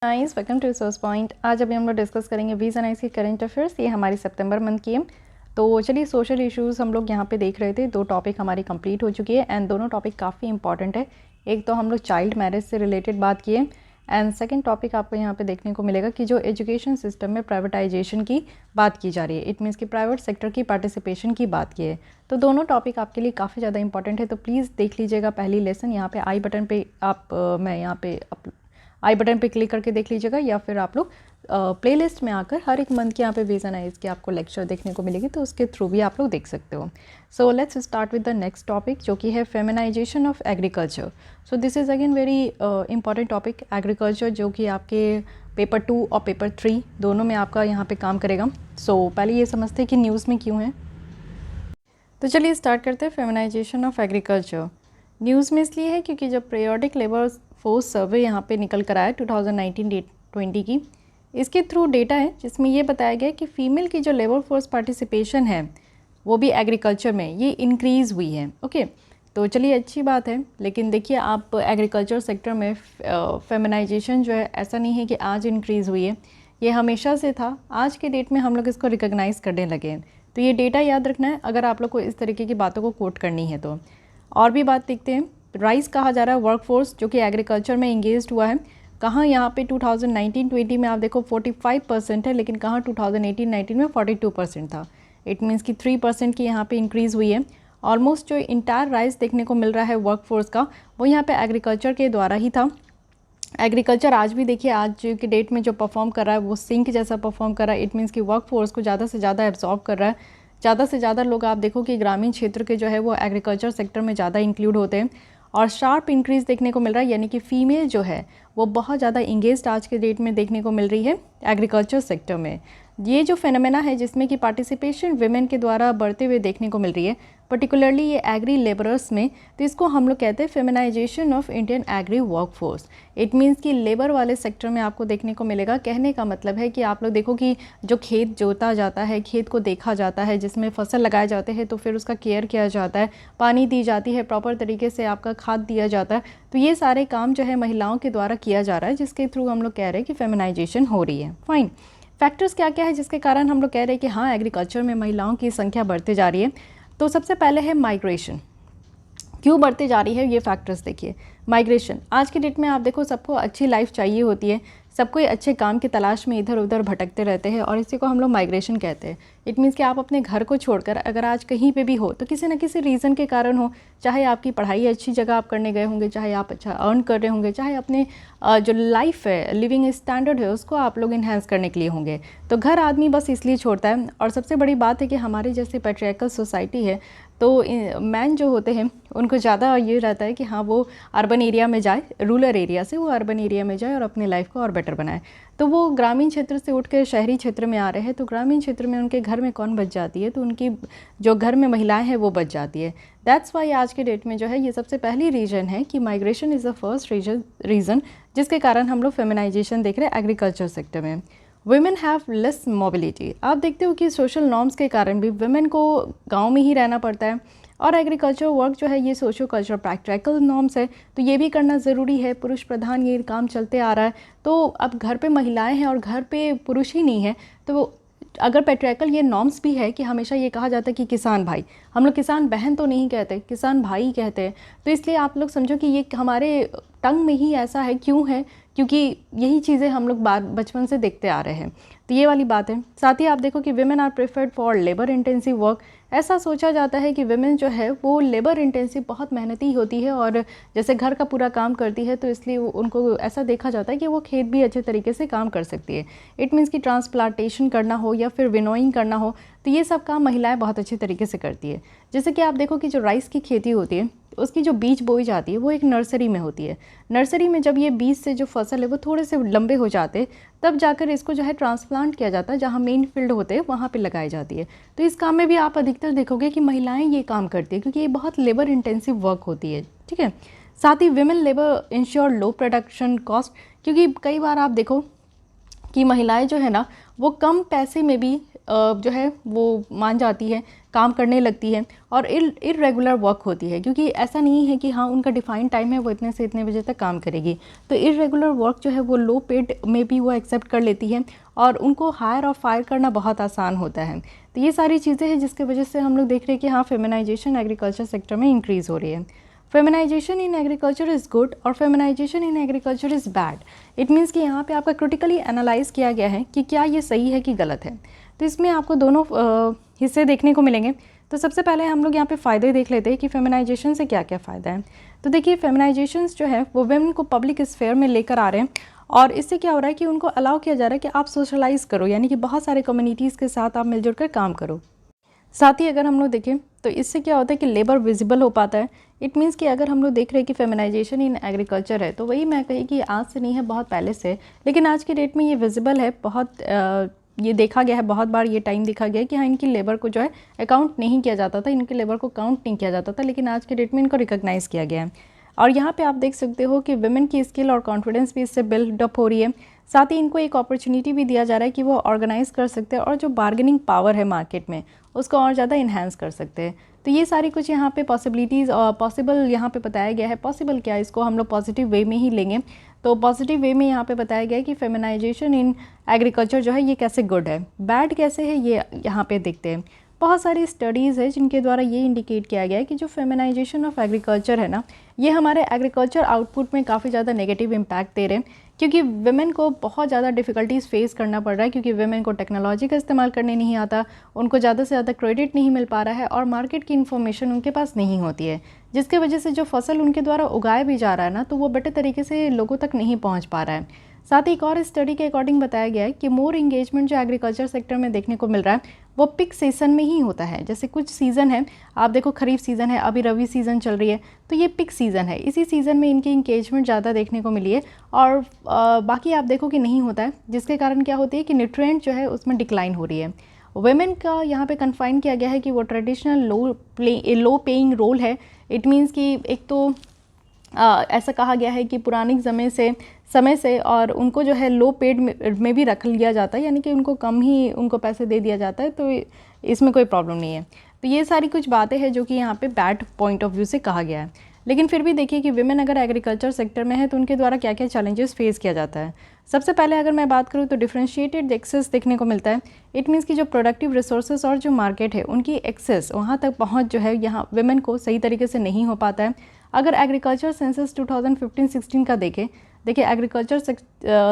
Nice, welcome to source point. आज अभी हम लोग डिस्कस करेंगे वीज़ एंड की करंट अफेयर्स। ये हमारी सितंबर मंथ की है। तो चलिए, सोशल इश्यूज़ हम लोग यहाँ पे देख रहे थे। 2 टॉपिक हमारी कंप्लीट हो चुकी है एंड दोनों टॉपिक काफ़ी इंपॉर्टेंट है। एक तो हम लोग चाइल्ड मैरिज से रिलेटेड बात किए एंड सेकंड टॉपिक आपको यहाँ पे देखने को मिलेगा कि जो एजुकेशन सिस्टम में प्राइवेटाइजेशन की बात की जा रही है, इट मीन्स कि प्राइवेट सेक्टर की पार्टिसिपेशन की बात की है। तो दोनों टॉपिक आपके लिए काफ़ी ज़्यादा इंपॉर्टेंट है। तो प्लीज़ देख लीजिएगा पहली लेसन। यहाँ पे आई बटन पे आप मैं यहाँ पे आई बटन पे क्लिक करके देख लीजिएगा, या फिर आप लोग प्लेलिस्ट में आकर हर एक मंथ के यहाँ पे वीज़ एंड आइज़ की आपको लेक्चर देखने को मिलेगी, तो उसके थ्रू भी आप लोग देख सकते हो। So let's start with the next topic, जो कि है feminisation of agriculture. So this is again very important topic, agriculture, जो कि आपके पेपर 2 और पेपर 3 दोनों में आपका यहाँ पे काम करेगा। सो पहले ये समझते हैं कि न्यूज़ में क्यों है। तो चलिए स्टार्ट करते हैं फेमिनाइजेशन ऑफ एग्रीकल्चर। न्यूज़ में इसलिए है क्योंकि जब पीरियोडिक लेबर फोर्स सर्वे यहाँ पे निकल कर आया 2019-20 की, इसके थ्रू डेटा है जिसमें ये बताया गया कि फ़ीमेल की जो लेबर फोर्स पार्टिसिपेशन है वो भी एग्रीकल्चर में ये इंक्रीज़ हुई है। ओके, तो चलिए अच्छी बात है। लेकिन देखिए, आप एग्रीकल्चर सेक्टर में फेमिनाइजेशन जो है, ऐसा नहीं है कि आज इंक्रीज़ हुई है, ये हमेशा से था। आज के डेट में हम लोग इसको रिकॉग्नाइज़ करने लगे हैं। तो ये डेटा याद रखना है अगर आप लोग को इस तरीके की बातों को कोट करनी है तो। और भी बात देखते हैं। राइस कहा जा रहा है वर्कफोर्स जो कि एग्रीकल्चर में इंगेज्ड हुआ है। कहाँ यहाँ पे 2019-20 में आप देखो 45% है, लेकिन कहाँ 2018-19 में 42% था। इट मीन्स कि 3% की यहाँ पे इंक्रीज़ हुई है। ऑलमोस्ट जो इंटायर राइस देखने को मिल रहा है वर्कफोर्स का, वो यहाँ पे एग्रीकल्चर के द्वारा ही था। एग्रीकल्चर आज भी देखिए, आज की डेट में जो परफॉर्म कर रहा है वो सिंक जैसा परफॉर्म कर रहा है। इट मीन्स कि वर्क फोर्स को ज़्यादा से ज़्यादा एब्जॉर्ब कर रहा है। ज़्यादा से ज़्यादा लोग आप देखो कि ग्रामीण क्षेत्र के जो है वो एग्रीकल्चर सेक्टर में ज़्यादा इंक्लूड होते हैं और शार्प इंक्रीज़ देखने को मिल रहा है, यानी कि फ़ीमेल जो है वो बहुत ज़्यादा इंगेज्ड आज के डेट में देखने को मिल रही है एग्रीकल्चर सेक्टर में। ये जो फेनोमेना है जिसमें कि पार्टिसिपेशन विमेन के द्वारा बढ़ते हुए देखने को मिल रही है, पर्टिकुलरली ये एग्री लेबरर्स में, तो इसको हम लोग कहते हैं feminisation of Indian agri workforce. It means कि लेबर वाले सेक्टर में आपको देखने को मिलेगा। कहने का मतलब है कि आप लोग देखो कि जो खेत जोता जाता है, खेत को देखा जाता है, जिसमें फसल लगाए जाते हैं, तो फिर उसका केयर किया जाता है, पानी दी जाती है, प्रॉपर तरीके से आपका खाद दिया जाता है। तो ये सारे काम जो है महिलाओं के द्वारा किया जा रहा है, जिसके थ्रू हम लोग कह रहे हैं कि फेमिनाइजेशन हो रही है। फाइन। फैक्टर्स क्या क्या है जिसके कारण हम लोग कह रहे हैं कि हाँ, एग्रीकल्चर में महिलाओं की संख्या बढ़ते जा रही है। तो सबसे पहले है माइग्रेशन। क्यों बढ़ते जा रही है ये फैक्टर्स देखिए। माइग्रेशन, आज की डेट में आप देखो सबको अच्छी लाइफ चाहिए होती है, सब कोई अच्छे काम की तलाश में इधर उधर भटकते रहते हैं और इसी को हम लोग माइग्रेशन कहते हैं। इट मीन्स कि आप अपने घर को छोड़कर अगर आज कहीं पे भी हो तो किसी न किसी रीज़न के कारण हो, चाहे आपकी पढ़ाई अच्छी जगह आप करने गए होंगे, चाहे आप अच्छा अर्न कर रहे होंगे, चाहे अपने जो लाइफ है, लिविंग स्टैंडर्ड है, उसको आप लोग इन्हेंस करने के लिए होंगे, तो घर आदमी बस इसलिए छोड़ता है। और सबसे बड़ी बात है कि हमारी जैसे पैट्रियार्कल सोसाइटी है, तो मैन जो होते हैं उनको ज़्यादा ये रहता है कि हाँ वो अर्बन एरिया में जाए, रूरल एरिया से वो अर्बन एरिया में जाए और अपनी लाइफ को और बेटर बनाए। तो वो ग्रामीण क्षेत्र से उठ कर शहरी क्षेत्र में आ रहे हैं, तो ग्रामीण क्षेत्र में उनके घर में कौन बच जाती है, तो उनकी जो घर में महिलाएं हैं वो बच जाती है। दैट्स वाई आज के डेट में जो है ये सबसे पहली रीज़न है कि migration is the first reason जिसके कारण हम लोग फेमिनाइजेशन देख रहे हैं एग्रीकल्चर सेक्टर में। Women have less mobility. आप देखते हो कि सोशल नॉर्म्स के कारण भी वुमेन को गांव में ही रहना पड़ता है और एग्रीकल्चर वर्क जो है ये सोशो कल्चर प्रैक्टिकल नॉर्म्स है, तो ये भी करना ज़रूरी है। पुरुष प्रधान ये काम चलते आ रहा है, तो अब घर पे महिलाएं हैं और घर पे पुरुष ही नहीं है, तो अगर पैट्रियार्कल ये नॉर्म्स भी है कि हमेशा ये कहा जाता है कि किसान भाई, हम लोग किसान बहन तो नहीं कहते, किसान भाई कहते हैं। तो इसलिए आप लोग समझो कि ये हमारे टंग में ही ऐसा है। क्यों है? क्योंकि यही चीज़ें हम लोग बचपन से देखते आ रहे हैं, तो ये वाली बात है। साथ ही आप देखो कि women are preferred for labour intensive work. ऐसा सोचा जाता है कि विमेन जो है वो लेबर इंटेंसिव बहुत मेहनती होती है और जैसे घर का पूरा काम करती है, तो इसलिए उनको ऐसा देखा जाता है कि वो खेत भी अच्छे तरीके से काम कर सकती है। इट मीन्स कि ट्रांसप्लांटेशन करना हो या फिर विनोइंग करना हो, तो ये सब काम महिलाएं बहुत अच्छे तरीके से करती है। जैसे कि आप देखो कि जो राइस की खेती होती है उसकी जो बीज बोई जाती है वो एक नर्सरी में होती है। नर्सरी में जब ये बीज से जो फसल है वो थोड़े से लंबे हो जाते हैं, तब जाकर इसको जो है ट्रांसप्लांट किया जाता है, जहाँ मेन फील्ड होते हैं वहाँ पे लगाई जाती है। तो इस काम में भी आप अधिकतर देखोगे कि महिलाएं ये काम करती है, क्योंकि ये बहुत लेबर इंटेंसिव वर्क होती है। ठीक है। साथ ही विमेन लेबर इंश्योर लो प्रोडक्शन कॉस्ट, क्योंकि कई बार आप देखो कि महिलाएं जो है ना वो कम पैसे में भी जो है वो मान जाती है, काम करने लगती है और इर्रेगुलर वर्क होती है, क्योंकि ऐसा नहीं है कि हाँ उनका डिफाइंड टाइम है वो इतने से इतने बजे तक काम करेगी। तो इर्रेगुलर वर्क जो है वो लो पेड में भी वो एक्सेप्ट कर लेती है और उनको हायर और फायर करना बहुत आसान होता है। तो ये सारी चीज़ें हैं जिसकी वजह से हम लोग देख रहे हैं कि हाँ फेमिनाइजेशन एग्रीकल्चर सेक्टर में इंक्रीज़ हो रही है। Feminization in agriculture is good और feminization in agriculture is bad. It means कि यहाँ पे आपका क्रिटिकली एनालाइज किया गया है कि क्या ये सही है कि गलत है। तो इसमें आपको दोनों हिस्से देखने को मिलेंगे। तो सबसे पहले हम लोग यहाँ पे फ़ायदे देख लेते हैं कि फेमिनाइजेशन से क्या क्या फ़ायदा है। तो देखिए फेमिनाइजेशन जो है वो वुमेन को पब्लिक स्फेयर में लेकर आ रहे हैं और इससे क्या हो रहा है कि उनको अलाउ किया जा रहा है कि आप सोशलाइज़ करो, यानी कि बहुत सारे कम्युनिटीज़ के साथ आप मिलजुल कर काम करो। साथ ही अगर हम लोग देखें तो इससे क्या होता है कि लेबर विजिबल हो पाता है। इट मीन्स कि अगर हम लोग देख रहे हैं कि फेमिनाइजेशन इन एग्रीकल्चर है तो वही मैं कही कि आज से नहीं है, बहुत पहले से, लेकिन आज के डेट में ये विजिबल है। बहुत ये देखा गया है, बहुत बार ये टाइम देखा गया है कि हाँ इनकी लेबर को जो है अकाउंट नहीं किया जाता था, इनके लेबर को काउंट नहीं किया जाता था, लेकिन आज के डेट में इनको रिकॉग्नाइज़ किया गया है। और यहाँ पे आप देख सकते हो कि वुमेन की स्किल और कॉन्फिडेंस भी इससे बिल्ड अप हो रही है। साथ ही इनको एक अपॉर्चुनिटी भी दिया जा रहा है कि वो ऑर्गेनाइज़ कर सकते हैं और जो बार्गेनिंग पावर है मार्केट में उसको और ज़्यादा इन्हांस कर सकते हैं। तो ये सारी कुछ यहाँ पे पॉसिबिलिटीज़ और पॉसिबल यहाँ पे बताया गया है। पॉसिबल क्या है, इसको हम लोग पॉजिटिव वे में ही लेंगे। तो पॉजिटिव वे में यहाँ पे बताया गया है कि फेमिनाइजेशन इन एग्रीकल्चर जो है ये कैसे गुड है, बैड कैसे है, ये यहाँ पे देखते हैं। बहुत सारी स्टडीज़ है जिनके द्वारा ये इंडिकेट किया गया है कि जो फेमिनाइजेशन ऑफ एग्रीकल्चर है ना, ये हमारे एग्रीकल्चर आउटपुट में काफ़ी ज़्यादा नेगेटिव इम्पैक्ट दे रहे हैं, क्योंकि वुमेन को बहुत ज़्यादा डिफ़िकल्टीज़ फेस करना पड़ रहा है, क्योंकि वुमेन को टेक्नोलॉजी का इस्तेमाल करने नहीं आता, उनको ज़्यादा से ज़्यादा क्रेडिट नहीं मिल पा रहा है और मार्केट की इन्फॉर्मेशन उनके पास नहीं होती है, जिसकी वजह से जो फसल उनके द्वारा उगाया भी जा रहा है ना, तो वो बेटर तरीके से लोगों तक नहीं पहुँच पा रहा है। साथ ही एक और स्टडी के अकॉर्डिंग बताया गया है कि मोर इंगेजमेंट जो एग्रीकल्चर सेक्टर में देखने को मिल रहा है वो पिक सीज़न में ही होता है। जैसे कुछ सीज़न है, आप देखो खरीफ सीज़न है, अभी रबी सीज़न चल रही है, तो ये पिक सीज़न है, इसी सीज़न में इनकी इंगेजमेंट ज़्यादा देखने को मिली है और बाकी आप देखो कि नहीं होता है, जिसके कारण क्या होती है कि न्यूट्रिएंट जो है उसमें डिक्लाइन हो रही है। वुमेन का यहाँ पे कन्फाइन किया गया है कि वो ट्रेडिशनल लो पेइंग रोल है। इट मीन्स कि एक तो ऐसा कहा गया है कि पुराने समय से और उनको जो है लो पेड में भी रख लिया जाता है, यानी कि उनको कम ही उनको पैसे दे दिया जाता है, तो इसमें कोई प्रॉब्लम नहीं है। तो ये सारी कुछ बातें हैं जो कि यहाँ पे बैड पॉइंट ऑफ व्यू से कहा गया है। लेकिन फिर भी देखिए कि विमेन अगर एग्रीकल्चर सेक्टर में है तो उनके द्वारा क्या क्या चैलेंजेस फेस किया जाता है। सबसे पहले अगर मैं बात करूँ तो डिफरेंशिएटेड एक्सेस देखने को मिलता है। इट मीन्स कि जो प्रोडक्टिव रिसोर्सेज और जो मार्केट है उनकी एक्सेस, वहाँ तक पहुँच जो है यहाँ विमेन को सही तरीके से नहीं हो पाता है। अगर एग्रीकल्चर सेंसस 2015-16 का देखिए एग्रीकल्चर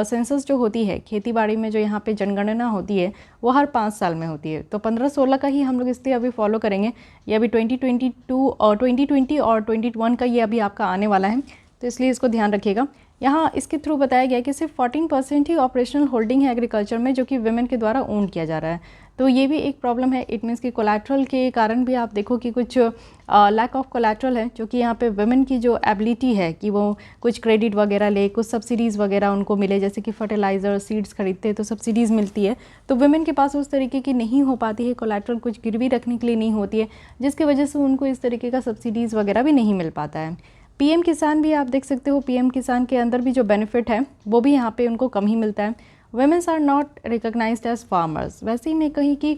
सेंसस जो होती है, खेती बाड़ी में जो यहाँ पे जनगणना होती है वो हर 5 साल में होती है। तो 15-16 का ही हम लोग इसलिए अभी फॉलो करेंगे, ये अभी 2022 और 2020 और 21 का ये अभी आपका आने वाला है, तो इसलिए इसको ध्यान रखिएगा। यहाँ इसके थ्रू बताया गया है कि सिर्फ 14% ही ऑपरेशनल होल्डिंग है एग्रीकल्चर में, जो कि वुमेन के द्वारा ओन किया जा रहा है। तो ये भी एक प्रॉब्लम है। इट मीन्स कि कोलैटरल के कारण भी आप देखो कि कुछ लैक ऑफ कोलैटरल है, जो कि यहाँ पे वुमेन की जो एबिलिटी है कि वो कुछ क्रेडिट वगैरह ले, कुछ सब्सिडीज़ वगैरह उनको मिले, जैसे कि फर्टिलाइज़र सीड्स खरीदते हैं तो सब्सिडीज़ मिलती है, तो वुमेन के पास उस तरीके की नहीं हो पाती है, कोलैटरल कुछ गिरवी रखने के लिए नहीं होती है, जिसकी वजह से उनको इस तरीके का सब्सिडीज़ वगैरह भी नहीं मिल पाता है। पीएम किसान भी आप देख सकते हो, पीएम किसान के अंदर भी जो बेनिफिट है वो भी यहाँ पे उनको कम ही मिलता है। Womens are not recognised as farmers, वैसे ही मैं कहीं कि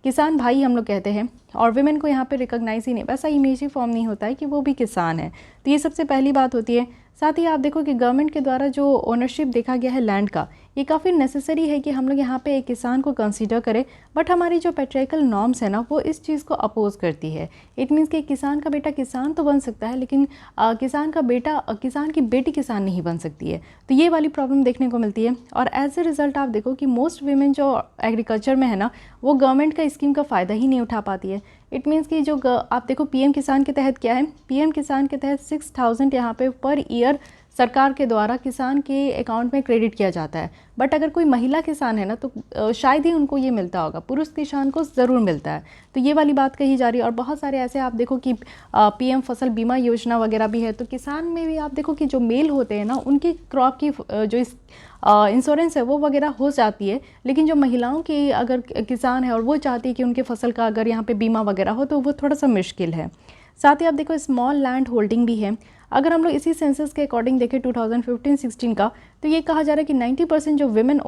किसान भाई हम लोग कहते हैं और वुमेन को यहाँ पे रिकॉग्नाइज ही नहीं, वैसा इमेज ही फॉर्म नहीं होता है कि वो भी किसान है। तो ये सबसे पहली बात होती है। साथ ही आप देखो कि गवर्नमेंट के द्वारा जो ओनरशिप देखा गया है लैंड का, ये काफ़ी नेसेसरी है कि हम लोग यहाँ पे एक किसान को कंसीडर करें, बट हमारी जो पेट्रियार्कल नॉर्म्स है ना वो इस चीज़ को अपोज करती है। इट मीन्स कि किसान का बेटा किसान तो बन सकता है, लेकिन किसान की बेटी किसान नहीं बन सकती है। तो ये वाली प्रॉब्लम देखने को मिलती है और एज ए रिज़ल्ट आप देखो कि मोस्ट वीमेन जो एग्रीकल्चर में है ना वो गवर्नमेंट का स्कीम का फ़ायदा ही नहीं उठा पाती है। इट मीन्स कि जो आप देखो पीएम किसान के तहत क्या है, पीएम किसान के तहत 6000 यहाँ पे पर ईयर सरकार के द्वारा किसान के अकाउंट में क्रेडिट किया जाता है। बट अगर कोई महिला किसान है ना तो शायद ही उनको ये मिलता होगा, पुरुष किसान को ज़रूर मिलता है। तो ये वाली बात कही जा रही है। और बहुत सारे ऐसे आप देखो कि पीएम फसल बीमा योजना वगैरह भी है, तो किसान में भी आप देखो कि जो मेल होते हैं ना उनकी क्रॉप की जो इंश्योरेंस है वो वगैरह हो जाती है, लेकिन जो महिलाओं की अगर किसान है और वो चाहती है कि उनके फसल का अगर यहाँ पे बीमा वगैरह हो तो वो थोड़ा सा मुश्किल है। साथ ही आप देखो स्मॉल लैंड होल्डिंग भी है। अगर हम लोग इसी सेंसस के अकॉर्डिंग देखें 2015-16 का, तो ये कहा जा रहा है कि 90% जो विमेन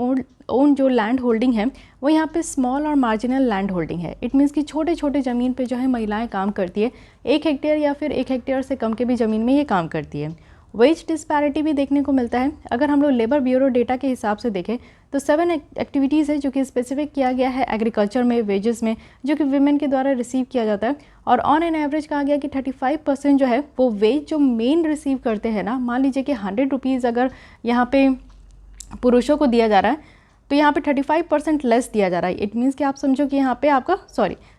ओन जो लैंड होल्डिंग है वो यहाँ पे स्मॉल और मार्जिनल लैंड होल्डिंग है। इट मीन्स कि छोटे छोटे ज़मीन पे जो है महिलाएं काम करती है, 1 हेक्टेयर या फिर 1 हेक्टेयर से कम के भी ज़मीन में ये काम करती है। वेज डिस्पैरिटी भी देखने को मिलता है। अगर हम लोग लेबर ब्यूरो डेटा के हिसाब से देखें तो 7 एक्टिविटीज़ है जो कि स्पेसिफिक किया गया है एग्रीकल्चर में वेजेस में, जो कि विमेन के द्वारा रिसीव किया जाता है। और ऑन एन एवरेज कहा गया कि 35% जो है वो वेज जो मेन रिसीव करते हैं ना, मान लीजिए कि 100 रुपीज़ अगर यहाँ पे पुरुषों को दिया जा रहा है तो यहाँ पे 35% लेस दिया जा रहा है। इट मीन्स कि आप समझो कि यहाँ पे आपका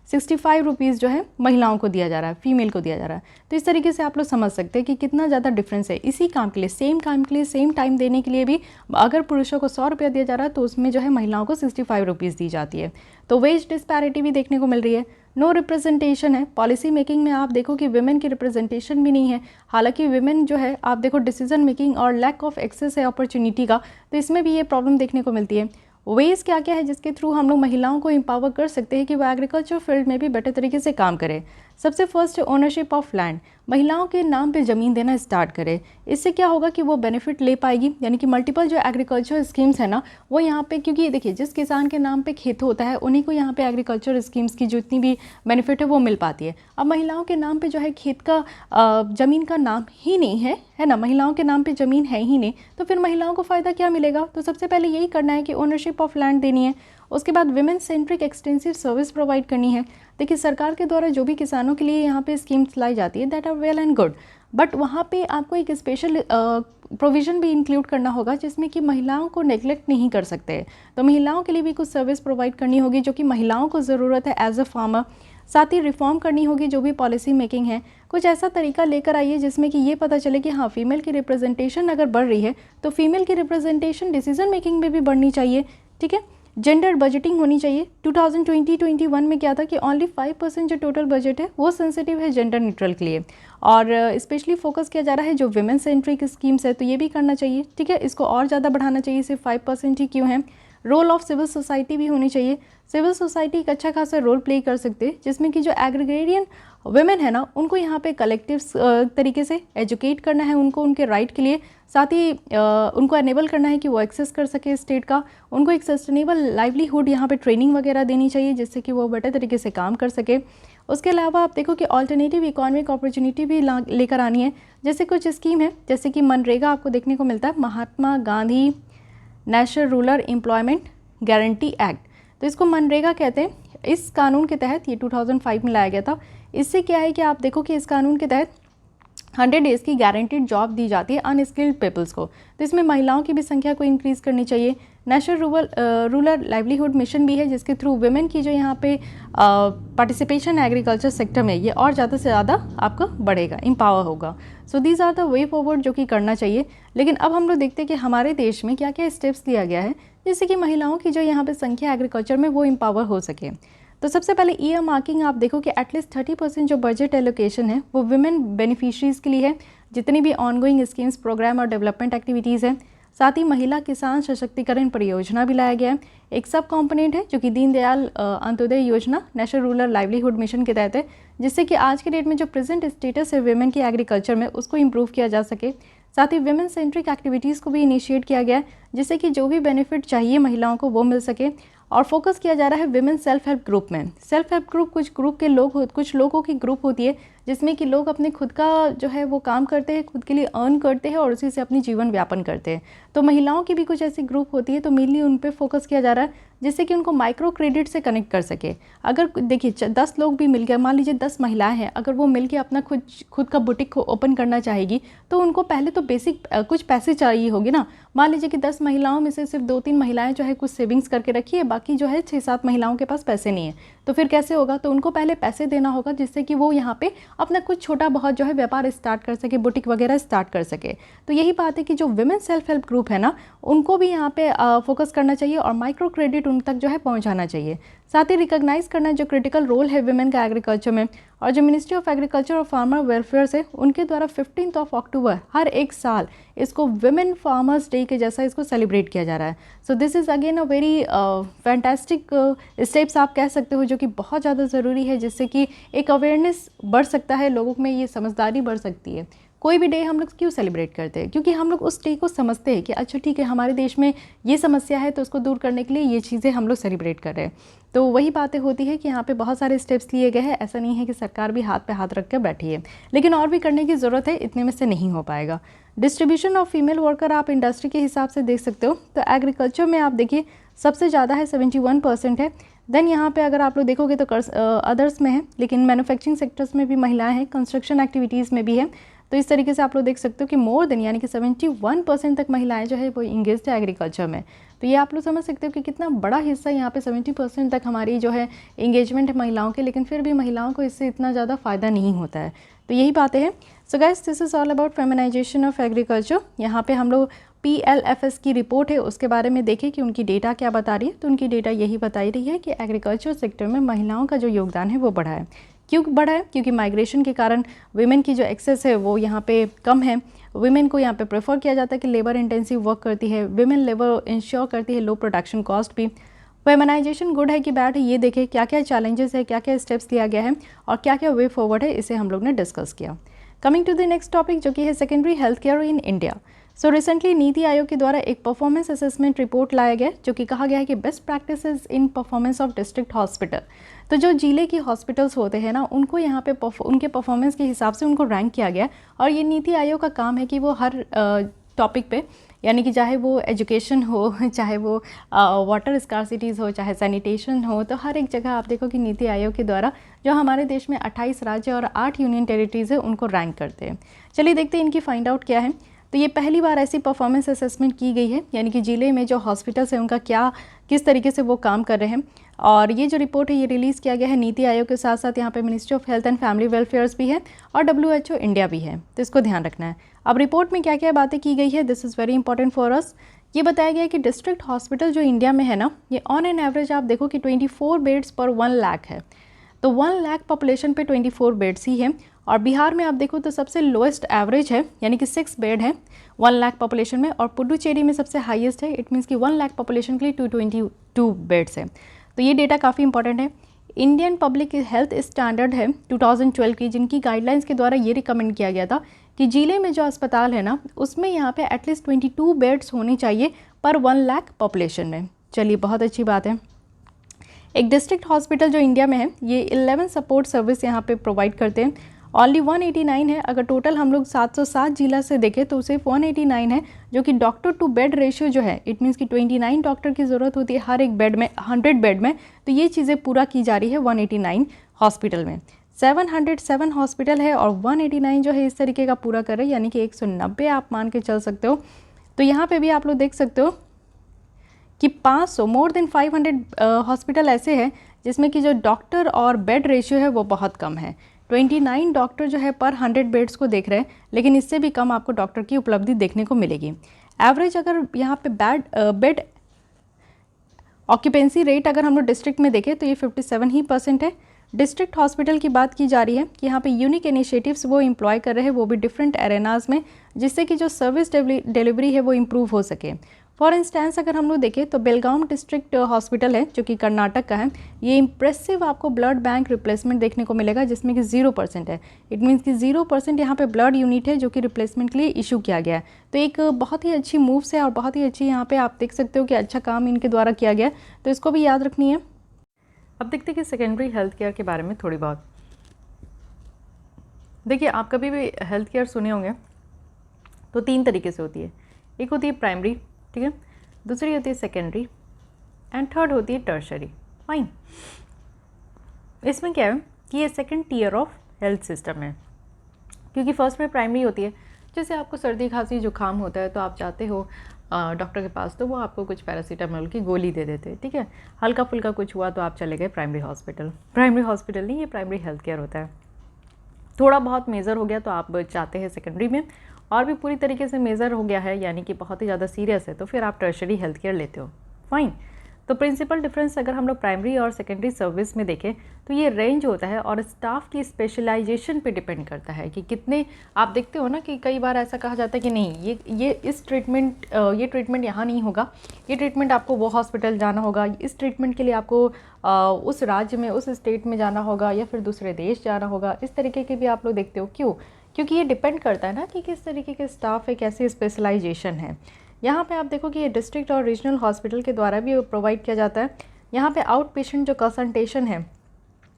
65 रुपीज़ जो है महिलाओं को दिया जा रहा है, फीमेल को दिया जा रहा है। तो इस तरीके से आप लोग समझ सकते हैं कि कितना ज़्यादा डिफरेंस है। इसी काम के लिए, सेम काम के लिए, सेम टाइम देने के लिए भी अगर पुरुषों को 100 रुपया दिया जा रहा है तो उसमें जो है महिलाओं को 65 रुपीज़ दी जाती है। तो वेज डिस्पैरिटी भी देखने को मिल रही है। नो रिप्रेजेंटेशन है पॉलिसी मेकिंग में। आप देखो कि विमेन की रिप्रेजेंटेशन भी नहीं है। हालांकि विमेन जो है आप देखो डिसीजन मेकिंग और लैक ऑफ एक्सेस है अपॉर्चुनिटी का, तो इसमें भी ये प्रॉब्लम देखने को मिलती है। वेज क्या क्या है जिसके थ्रू हम लोग महिलाओं को एम्पावर कर सकते हैं कि वो एग्रीकल्चर फील्ड में भी बेटर तरीके से काम करें। सबसे फर्स्ट ओनरशिप ऑफ लैंड, महिलाओं के नाम पे ज़मीन देना स्टार्ट करें। इससे क्या होगा कि वो बेनिफिट ले पाएगी, यानी कि मल्टीपल जो एग्रीकल्चर स्कीम्स है ना वो यहाँ पे, क्योंकि देखिए जिस किसान के नाम पे खेत होता है उन्हीं को यहाँ पे एग्रीकल्चर स्कीम्स की जितनी भी बेनिफिट है वो मिल पाती है। अब महिलाओं के नाम पे जो है खेत का ज़मीन का नाम ही नहीं है ना, महिलाओं के नाम पे ज़मीन है ही नहीं, तो फिर महिलाओं को फ़ायदा क्या मिलेगा। तो सबसे पहले यही करना है कि ओनरशिप ऑफ लैंड देनी है। उसके बाद women centric extensive service provide करनी है। देखिए सरकार के द्वारा जो भी किसानों के लिए यहाँ पे स्कीम्स लाई जाती है that are well and good, but वहाँ पे आपको एक स्पेशल प्रोविज़न भी इंक्लूड करना होगा जिसमें कि महिलाओं को नेग्लेक्ट नहीं कर सकते। तो महिलाओं के लिए भी कुछ सर्विस प्रोवाइड करनी होगी जो कि महिलाओं को ज़रूरत है एज अ फार्मर। साथ ही रिफॉर्म करनी होगी जो भी पॉलिसी मेकिंग है। कुछ ऐसा तरीका लेकर आइए जिसमें कि ये पता चले कि हाँ फीमेल की रिप्रेजेंटेशन अगर बढ़ रही है तो फीमेल की रिप्रेजेंटेशन डिसीजन मेकिंग में भी बढ़नी चाहिए। ठीक है, जेंडर बजटिंग होनी चाहिए। 2020-21 में क्या था कि ओनली 5% जो टोटल बजट है वो सेंसिटिव है जेंडर न्यूट्रल के लिए, और स्पेशली फोकस किया जा रहा है जो विमेन सेंट्रिक स्कीम्स है, तो ये भी करना चाहिए। ठीक है, इसको और ज़्यादा बढ़ाना चाहिए, सिर्फ 5% ही क्यों है। रोल ऑफ सिविल सोसाइटी भी होनी चाहिए। सिविल सोसाइटी एक अच्छा खासा रोल प्ले कर सकते हैं जिसमें कि जो एग्रीगेरियन वुमेन है ना उनको यहाँ पे कलेक्टिव तरीके से एजुकेट करना है, उनको उनके राइट के लिए, साथ ही उनको एनेबल करना है कि वो एक्सेस कर सके स्टेट का। उनको एक सस्टेनेबल लाइवलीहुड यहाँ पे ट्रेनिंग वगैरह देनी चाहिए जिससे कि वो बेटर तरीके से काम कर सके। उसके अलावा आप देखो कि ऑल्टरनेटिव इकोनॉमिक अपॉर्चुनिटी भी लेकर आनी है। जैसे कुछ स्कीम है जैसे कि मनरेगा आपको देखने को मिलता है, Mahatma Gandhi national rural employment guarantee act, तो इसको मनरेगा कहते हैं। इस कानून के तहत ये 2005 में लाया गया था। इससे क्या है कि आप देखो कि इस कानून के तहत 100 डेज़ की गारंटीड जॉब दी जाती है अनस्किल्ड पीपल्स को, तो इसमें महिलाओं की भी संख्या को इंक्रीज़ करनी चाहिए। नेशनल रूरल लाइवलीहुड मिशन भी है जिसके थ्रू वुमेन की जो यहाँ पे पार्टिसिपेशन एग्रीकल्चर सेक्टर में ये और ज़्यादा से ज़्यादा आपका बढ़ेगा, एम्पावर होगा। So these are the way forward जो कि करना चाहिए। लेकिन अब हम लोग देखते हैं कि हमारे देश में क्या क्या स्टेप्स लिया गया है जिससे कि महिलाओं की जो यहाँ पे संख्या एग्रीकल्चर में वो एम्पावर हो सके। तो सबसे पहले ईयर मार्किंग आप देखो कि एटलीस्ट 30% जो बजट एलोकेशन है वो वुमेन बेनिफिशरीज़ के लिए है, जितनी भी ऑनगोइंग स्कीम्स, प्रोग्राम और डेवलपमेंट एक्टिविटीज़ हैं। साथ ही महिला किसान सशक्तिकरण परियोजना भी लाया गया है। एक सब कॉम्पोनेंट है जो कि दीनदयाल अंत्योदय योजना नेशनल रूरल लाइवलीहुड मिशन के तहत है, जिससे कि आज के डेट में जो प्रेजेंट स्टेटस है वुमेन की एग्रीकल्चर में उसको इम्प्रूव किया जा सके। साथ ही वुमेन सेंट्रिक एक्टिविटीज़ को भी इनिशिएट किया गया है जिससे कि जो भी बेनिफिट चाहिए महिलाओं को वो मिल सके। और फोकस किया जा रहा है विमेन सेल्फ हेल्प ग्रुप में। सेल्फ हेल्प ग्रुप कुछ ग्रुप के लोग, कुछ लोगों की ग्रुप होती है जिसमें कि लोग अपने खुद का जो है वो काम करते हैं, खुद के लिए अर्न करते हैं और उसी से अपनी जीवन व्यापन करते हैं। तो महिलाओं की भी कुछ ऐसी ग्रुप होती है, तो मेनली उन पे फोकस किया जा रहा है जिससे कि उनको माइक्रो क्रेडिट से कनेक्ट कर सके। अगर देखिए 10 लोग भी मिल गए, मान लीजिए 10 महिलाएं हैं, अगर वो मिल के अपना खुद का बुटीक को ओपन करना चाहेगी तो उनको पहले तो बेसिक कुछ पैसे चाहिए होगी ना। मान लीजिए कि 10 महिलाओं में से सिर्फ 2-3 महिलाएं जो है कुछ सेविंग्स करके रखी है, बाकी जो है 6-7 महिलाओं के पास पैसे नहीं है, तो फिर कैसे होगा। तो उनको पहले पैसे देना होगा जिससे कि वो यहाँ पे अपना कुछ छोटा बहुत जो है व्यापार स्टार्ट कर सके, बुटीक वगैरह स्टार्ट कर सके। तो यही बात है कि जो विमेन सेल्फ हेल्प ग्रुप है ना उनको भी यहाँ पे फोकस करना चाहिए और माइक्रो क्रेडिट उन तक जो है पहुँचाना चाहिए। साथ ही रिकॉग्नाइज करना जो क्रिटिकल रोल है विमेन का एग्रीकल्चर में, और जो मिनिस्ट्री ऑफ एग्रीकल्चर और फार्मर वेलफेयर है उनके द्वारा 15 अक्टूबर हर एक साल इसको विमेन फार्मर्स डे के जैसा इसको सेलिब्रेट किया जा रहा है। सो this is again a very fantastic steps आप कह सकते हो, जो कि बहुत ज़्यादा ज़रूरी है, जिससे कि एक अवेयरनेस बढ़ सकता है, लोगों में ये समझदारी बढ़ सकती है। कोई भी डे हम लोग क्यों सेलिब्रेट करते हैं? क्योंकि हम लोग उस डे को समझते हैं कि अच्छा ठीक है, हमारे देश में ये समस्या है तो उसको दूर करने के लिए ये चीज़ें हम लोग सेलिब्रेट कर रहे हैं। तो वही बातें होती है कि यहाँ पे बहुत सारे स्टेप्स लिए गए हैं। ऐसा नहीं है कि सरकार भी हाथ पे हाथ रख कर बैठी है, लेकिन और भी करने की ज़रूरत है, इतने में से नहीं हो पाएगा। डिस्ट्रीब्यूशन ऑफ फीमेल वर्कर आप इंडस्ट्री के हिसाब से देख सकते हो, तो एग्रीकल्चर में आप देखिए सबसे ज़्यादा है, 71% है। देन यहाँ पे अगर आप लोग देखोगे तो अदर्स में है, लेकिन मैन्युफैक्चरिंग सेक्टर्स में भी महिलाएं हैं, कंस्ट्रक्शन एक्टिविटीज़ में भी है। तो इस तरीके से आप लोग देख सकते हो कि मोर देन यानी कि 71% तक महिलाएं जो है वो इंगेज्ड है एग्रीकल्चर में। तो ये आप लोग समझ सकते हो कि कितना बड़ा हिस्सा यहाँ पे 70% तक हमारी जो है इंगेजमेंट है महिलाओं के, लेकिन फिर भी महिलाओं को इससे इतना ज़्यादा फ़ायदा नहीं होता है। तो यही बातें हैं। So guys, this is all about feminisation of agriculture. यहाँ पे हम लोग PLFS की रिपोर्ट है उसके बारे में देखें कि उनकी डेटा क्या बता रही है। तो उनकी डेटा यही बता रही है कि एग्रीकल्चर सेक्टर में महिलाओं का जो योगदान है वो बढ़ा है। क्यों बढ़ा है? क्योंकि माइग्रेशन के कारण वुमेन की जो एक्सेस है वो यहाँ पे कम है। वुमेन को यहाँ पे प्रेफर किया जाता है कि लेबर इंटेंसिव वर्क करती है, वुमेन लेबर इंश्योर करती है लो प्रोडक्शन कॉस्ट भी। फेमिनाइजेशन गुड है कि बैड है, ये देखें क्या क्या चैलेंजेस है, क्या क्या स्टेप्स लिया गया है और क्या क्या वे फॉरवर्ड है, इसे हम लोग ने डिस्कस किया। Coming to the next topic जो कि है secondary health care in India. So recently Niti Aayog के द्वारा एक परफॉर्मेंस असेसमेंट रिपोर्ट लाया गया, जो कि कहा गया है कि best practices in performance of district hospital. तो जो जिले की हॉस्पिटल्स होते हैं ना, उनको यहाँ पे उनके परफॉर्मेंस के हिसाब से उनको रैंक किया गया। और ये नीति आयोग का काम है कि वो हर टॉपिक पे, यानी कि चाहे वो एजुकेशन हो, चाहे वो वाटर स्कार्सिटीज़ हो, चाहे सैनिटेशन हो, तो हर एक जगह आप देखो कि नीति आयोग के द्वारा जो हमारे देश में 28 राज्य और 8 यूनियन टेरिटरीज़ है उनको रैंक करते हैं। चलिए देखते हैं इनकी फाइंड आउट क्या है। तो ये पहली बार ऐसी परफॉर्मेंस असेसमेंट की गई है, यानी कि ज़िले में जो हॉस्पिटल्स हैं उनका किस तरीके से वो काम कर रहे हैं। और ये जो रिपोर्ट है ये रिलीज़ किया गया है नीति आयोग के साथ साथ यहाँ पे ministry of health and family welfares भी है और WHO इंडिया भी है, तो इसको ध्यान रखना है। अब रिपोर्ट में क्या क्या बातें की गई है, this is very important for us. ये बताया गया है कि डिस्ट्रिक्ट हॉस्पिटल जो इंडिया में है ना, ये ऑन एन एवरेज आप देखो कि 24 बेड्स पर 1 लाख है। तो 1 लाख पॉपुलेशन पे 24 बेड्स ही है। और बिहार में आप देखो तो सबसे लोएस्ट एवरेज है, यानी कि 6 बेड है 1 लाख पॉपुलेशन में। और पुडुचेरी में सबसे हाईएस्ट है, इट मीन्स कि 1 लाख पॉपुलेशन के लिए 222 बेड्स है। तो ये डेटा काफ़ी इंपॉर्टेंट है। इंडियन पब्लिक हेल्थ स्टैंडर्ड है 2012 की, जिनकी गाइडलाइंस के द्वारा ये रिकमेंड किया गया था कि जिले में जो अस्पताल है ना, उसमें यहाँ पे एटलीस्ट 22 बेड्स होने चाहिए पर 1 लाख पॉपुलेशन में। चलिए बहुत अच्छी बात है। एक डिस्ट्रिक्ट हॉस्पिटल जो इंडिया में है ये 11 सपोर्ट सर्विस यहाँ पे प्रोवाइड करते हैं। ओनली 189 है। अगर टोटल हम लोग 707 जिला से देखें तो सिर्फ 189 है, जो कि डॉक्टर टू बेड रेशियो जो है, इट मीन्स कि 29 डॉक्टर की ज़रूरत होती है हर एक बेड में, 100 बेड में। तो ये चीज़ें पूरा की जा रही है 189 हॉस्पिटल में। 707 हॉस्पिटल है और 189 जो है इस तरीके का पूरा कर रहे हैं, यानी कि 190 आप मान के चल सकते हो। तो यहाँ पर भी आप लोग देख सकते हो कि 500 मोर देन 500 हॉस्पिटल ऐसे हैं जिसमें कि जो डॉक्टर और बेड रेशियो है वो बहुत कम है। 29 डॉक्टर जो है पर 100 बेड्स को देख रहे हैं, लेकिन इससे भी कम आपको डॉक्टर की उपलब्धि देखने को मिलेगी। एवरेज अगर यहाँ पे बेड ऑक्यूपेंसी रेट अगर हम लोग डिस्ट्रिक्ट में देखें तो ये 57% है। डिस्ट्रिक्ट हॉस्पिटल की बात की जा रही है कि यहाँ पे यूनिक इनिशिएटिव्स वो एम्प्लॉय कर रहे हैं, वो भी डिफरेंट एरेनाज में, जिससे कि जो सर्विस डिलीवरी है वो इम्प्रूव हो सके। फॉर इंस्टेंस अगर हम लोग देखें तो बेलगाम डिस्ट्रिक्ट हॉस्पिटल है जो कि कर्नाटक का है, ये इंप्रेसिव आपको ब्लड बैंक रिप्लेसमेंट देखने को मिलेगा, जिसमें कि 0% है। इट मीन्स कि 0% यहाँ पे ब्लड यूनिट है जो कि रिप्लेसमेंट के लिए इशू किया गया है। तो एक बहुत ही अच्छी मूव्स है और बहुत ही अच्छी यहाँ पे आप देख सकते हो कि अच्छा काम इनके द्वारा किया गया, तो इसको भी याद रखनी है। अब देखते हैं कि सेकेंडरी हेल्थ केयर के बारे में थोड़ी बहुत। देखिए, आप कभी भी हेल्थ केयर सुने होंगे तो 3 तरीके से होती है। एक होती है प्राइमरी, ठीक है, दूसरी होती है सेकेंडरी एंड थर्ड होती है टर्शरी। फाइन। इसमें क्या है कि ये second tier of health system है, क्योंकि फर्स्ट में प्राइमरी होती है। जैसे आपको सर्दी खांसी जुकाम होता है तो आप जाते हो डॉक्टर के पास, तो वो आपको कुछ पैरासीटामोल की गोली दे देते हैं, ठीक है। हल्का फुल्का कुछ हुआ तो आप चले गए प्राइमरी हॉस्पिटल। प्राइमरी हॉस्पिटल नहीं, ये प्राइमरी हेल्थ केयर होता है। थोड़ा बहुत मेजर हो गया तो आप जाते हैं सेकेंडरी में, और भी पूरी तरीके से मेजर हो गया है यानी कि बहुत ही ज़्यादा सीरियस है तो फिर आप टर्शरी हेल्थ केयर लेते हो। फाइन। तो प्रिंसिपल डिफरेंस अगर हम लोग प्राइमरी और सेकेंडरी सर्विस में देखें तो ये रेंज होता है और स्टाफ की स्पेशलाइजेशन पे डिपेंड करता है कि कितने। आप देखते हो ना कि कई बार ऐसा कहा जाता है कि नहीं ये इस ट्रीटमेंट ये ट्रीटमेंट यहाँ नहीं होगा, ये ट्रीटमेंट आपको वो हॉस्पिटल जाना होगा, इस ट्रीटमेंट के लिए आपको उस राज्य में उस स्टेट में जाना होगा या फिर दूसरे देश जाना होगा। इस तरीके के भी आप लोग देखते हो। क्यों? क्योंकि ये डिपेंड करता है ना कि किस तरीके के स्टाफ है, कैसी स्पेशलाइजेशन है। यहाँ पे आप देखो कि ये डिस्ट्रिक्ट और रीजनल हॉस्पिटल के द्वारा भी प्रोवाइड किया जाता है। यहाँ पे आउट पेशेंट जो कंसल्टेशन है,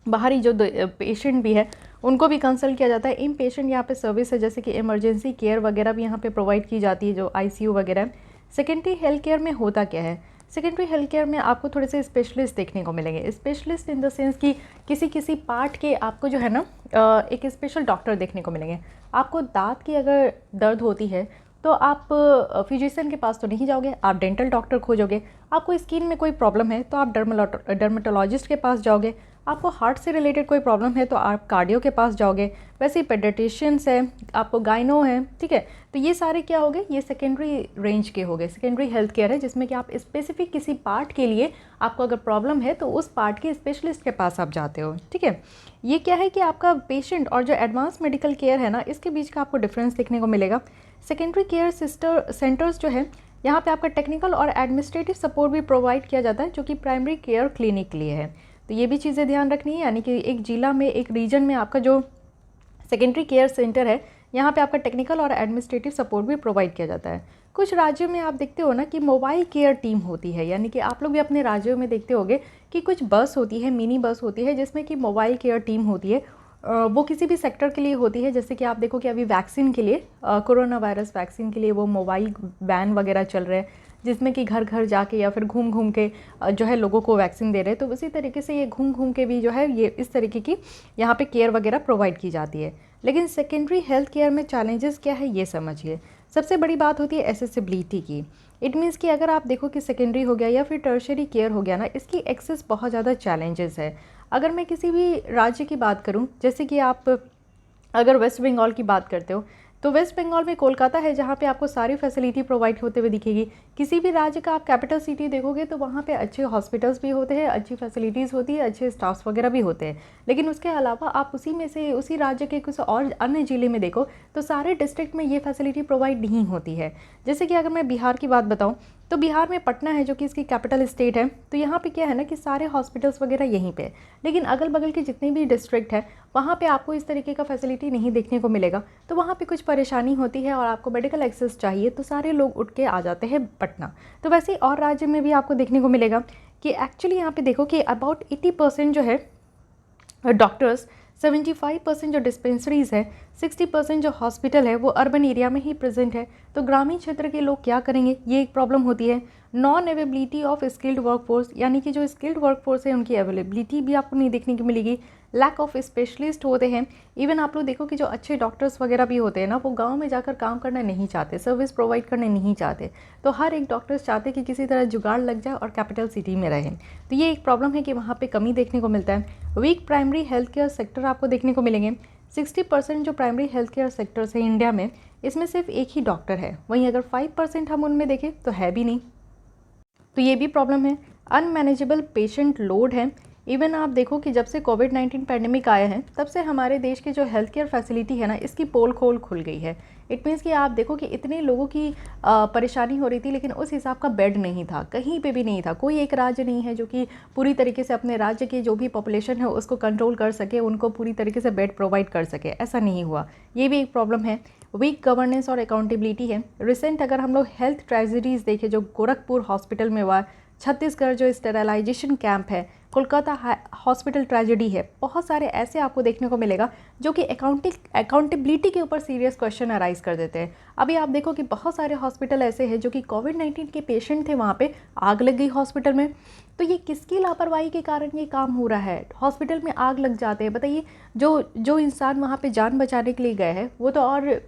बाहरी जो पेशेंट भी है उनको भी कंसल्ट किया जाता है। इन पेशेंट यहाँ पे सर्विस है जैसे कि इमरजेंसी केयर वगैरह भी यहाँ पे प्रोवाइड की जाती है, जो आईसीयू वगैरह। सेकेंडरी हेल्थ केयर में होता क्या है? सेकेंडरी हेल्थ केयर में आपको थोड़े से स्पेशलिस्ट देखने को मिलेंगे। स्पेशलिस्ट इन द सेंस कि किसी पार्ट के आपको जो है ना एक स्पेशल डॉक्टर देखने को मिलेंगे। आपको दांत की अगर दर्द होती है तो आप फिजिशियन के पास तो नहीं जाओगे, आप डेंटल डॉक्टर खोजोगे। आपको स्किन में कोई प्रॉब्लम है तो आप डर्मेटोलॉजिस्ट के पास जाओगे। आपको हार्ट से रिलेटेड कोई प्रॉब्लम है तो आप कार्डियो के पास जाओगे। वैसे ही पेडियाट्रिशियंस है, आपको गाइनो है, ठीक है। तो ये सारे क्या हो गए? ये सेकेंडरी रेंज के हो गए, सेकेंडरी हेल्थ केयर है जिसमें कि आप स्पेसिफिक किसी पार्ट के लिए आपको अगर प्रॉब्लम है तो उस पार्ट के स्पेशलिस्ट के पास आप जाते हो, ठीक है। ये क्या है कि आपका पेशेंट और जो एडवांस मेडिकल केयर है ना, इसके बीच का आपको डिफरेंस देखने को मिलेगा। सेकेंडरी केयर सेंटर्स जो है यहाँ पे आपका टेक्निकल और एडमिनिस्ट्रेटिव सपोर्ट भी प्रोवाइड किया जाता है जो कि प्राइमरी केयर क्लिनिक के लिए है। तो ये भी चीज़ें ध्यान रखनी है, यानी कि एक जिला में, एक रीजन में आपका जो सेकेंडरी केयर सेंटर है यहाँ पे आपका टेक्निकल और एडमिनिस्ट्रेटिव सपोर्ट भी प्रोवाइड किया जाता है। कुछ राज्यों में आप देखते हो ना कि मोबाइल केयर टीम होती है, यानी कि आप लोग भी अपने राज्यों में देखते होंगे कि कुछ बस होती है, मिनी बस होती है जिसमें कि मोबाइल केयर टीम होती है। वो किसी भी सेक्टर के लिए होती है। जैसे कि आप देखो कि अभी वैक्सीन के लिए, कोरोना वायरस वैक्सीन के लिए वो मोबाइल वैन वगैरह चल रहे हैं जिसमें कि घर घर जाके या फिर घूम घूम के जो है लोगों को वैक्सीन दे रहे हैं। तो उसी तरीके से ये घूम घूम के भी जो है ये इस तरीके की यहाँ पे केयर वगैरह प्रोवाइड की जाती है। लेकिन सेकेंडरी हेल्थ केयर में चैलेंजेस क्या है ये समझिए। सबसे बड़ी बात होती है एसेसिबिलिटी की। इट मीन्स कि अगर आप देखो कि सेकेंडरी हो गया या फिर टर्शरी केयर हो गया ना, इसकी एक्सेस बहुत ज़्यादा चैलेंजेस है। अगर मैं किसी भी राज्य की बात करूं, जैसे कि आप अगर वेस्ट बंगाल की बात करते हो तो वेस्ट बंगाल में कोलकाता है जहाँ पे आपको सारी फैसिलिटी प्रोवाइड होते हुए दिखेगी। किसी भी राज्य का आप कैपिटल सिटी देखोगे तो वहाँ पे अच्छे हॉस्पिटल्स भी होते हैं, अच्छी फैसिलिटीज़ होती है, अच्छे स्टाफ्स वगैरह भी होते हैं। लेकिन उसके अलावा आप उसी में से उसी राज्य के कुछ और अन्य ज़िले में देखो तो सारे डिस्ट्रिक्ट में ये फैसिलिटी प्रोवाइड नहीं होती है। जैसे कि अगर मैं बिहार की बात बताऊँ तो बिहार में पटना है जो कि इसकी कैपिटल स्टेट है। तो यहाँ पे क्या है ना कि सारे हॉस्पिटल्स वगैरह यहीं पे, लेकिन अगल बगल के जितने भी डिस्ट्रिक्ट है वहाँ पे आपको इस तरीके का फैसिलिटी नहीं देखने को मिलेगा। तो वहाँ पे कुछ परेशानी होती है और आपको मेडिकल एक्सेस चाहिए तो सारे लोग उठ के आ जाते हैं पटना। तो वैसे ही और राज्य में भी आपको देखने को मिलेगा कि एक्चुअली यहाँ पे देखो कि अबाउट 80% जो है डॉक्टर्स, 75% जो डिस्पेंसरीज है, 60% जो हॉस्पिटल है वो अर्बन एरिया में ही प्रेजेंट है। तो ग्रामीण क्षेत्र के लोग क्या करेंगे, ये एक प्रॉब्लम होती है। Non availability of skilled workforce, यानी कि जो स्किल्ड वर्कफोर्स है उनकी अवेलेबिलिटी भी आपको नहीं देखने को मिलेगी। लैक ऑफ स्पेशलिस्ट होते हैं। इवन आप लोग देखो कि जो अच्छे डॉक्टर्स वगैरह भी होते हैं ना, वो गांव में जाकर काम करना नहीं चाहते, सर्विस प्रोवाइड करने नहीं चाहते। तो हर एक डॉक्टर्स चाहते हैं कि किसी तरह जुगाड़ लग जाए और कैपिटल सिटी में रहें। तो ये एक प्रॉब्लम है कि वहाँ पे कमी देखने को मिलता है। Weak primary health care sector आपको देखने को मिलेंगे। 60% जो प्राइमरी हेल्थ केयर सेक्टर्स है इंडिया में, इसमें सिर्फ एक ही डॉक्टर है। वहीं अगर 5% हम उनमें देखें तो है भी नहीं। तो ये भी प्रॉब्लम है। अनमैनेजेबल पेशेंट लोड है। इवन आप देखो कि जब से कोविड-19 पैंडेमिक आया है तब से हमारे देश के जो हेल्थ केयर फैसिलिटी है ना, इसकी पोल खोल खुल गई है। इट मीन्स कि आप देखो कि इतने लोगों की परेशानी हो रही थी लेकिन उस हिसाब का बेड नहीं था, कहीं पे भी नहीं था। कोई एक राज्य नहीं है जो कि पूरी तरीके से अपने राज्य की जो भी पॉपुलेशन है उसको कंट्रोल कर सके, उनको पूरी तरीके से बेड प्रोवाइड कर सके, ऐसा नहीं हुआ। ये भी एक प्रॉब्लम है। वीक गवर्नेंस और अकाउंटेबिलिटी है। रिसेंट अगर हम लोग हेल्थ ट्रेजेडीज़ देखें जो गोरखपुर हॉस्पिटल में हुआ, छत्तीसगढ़ जो स्टेरलाइजेशन कैंप है, कोलकाता हॉस्पिटल ट्रेजेडी है, बहुत सारे ऐसे आपको देखने को मिलेगा जो कि अकाउंटेबिलिटी के ऊपर सीरियस क्वेश्चन अराइज कर देते हैं। अभी आप देखो कि बहुत सारे हॉस्पिटल ऐसे हैं जो कि कोविड-19 के पेशेंट थे, वहाँ पे आग लग गई हॉस्पिटल में। तो ये किसकी लापरवाही के कारण ये काम हो रहा है? हॉस्पिटल में आग लग जाते हैं, बताइए। जो इंसान वहाँ पे जान बचाने के लिए गए हैं वो तो और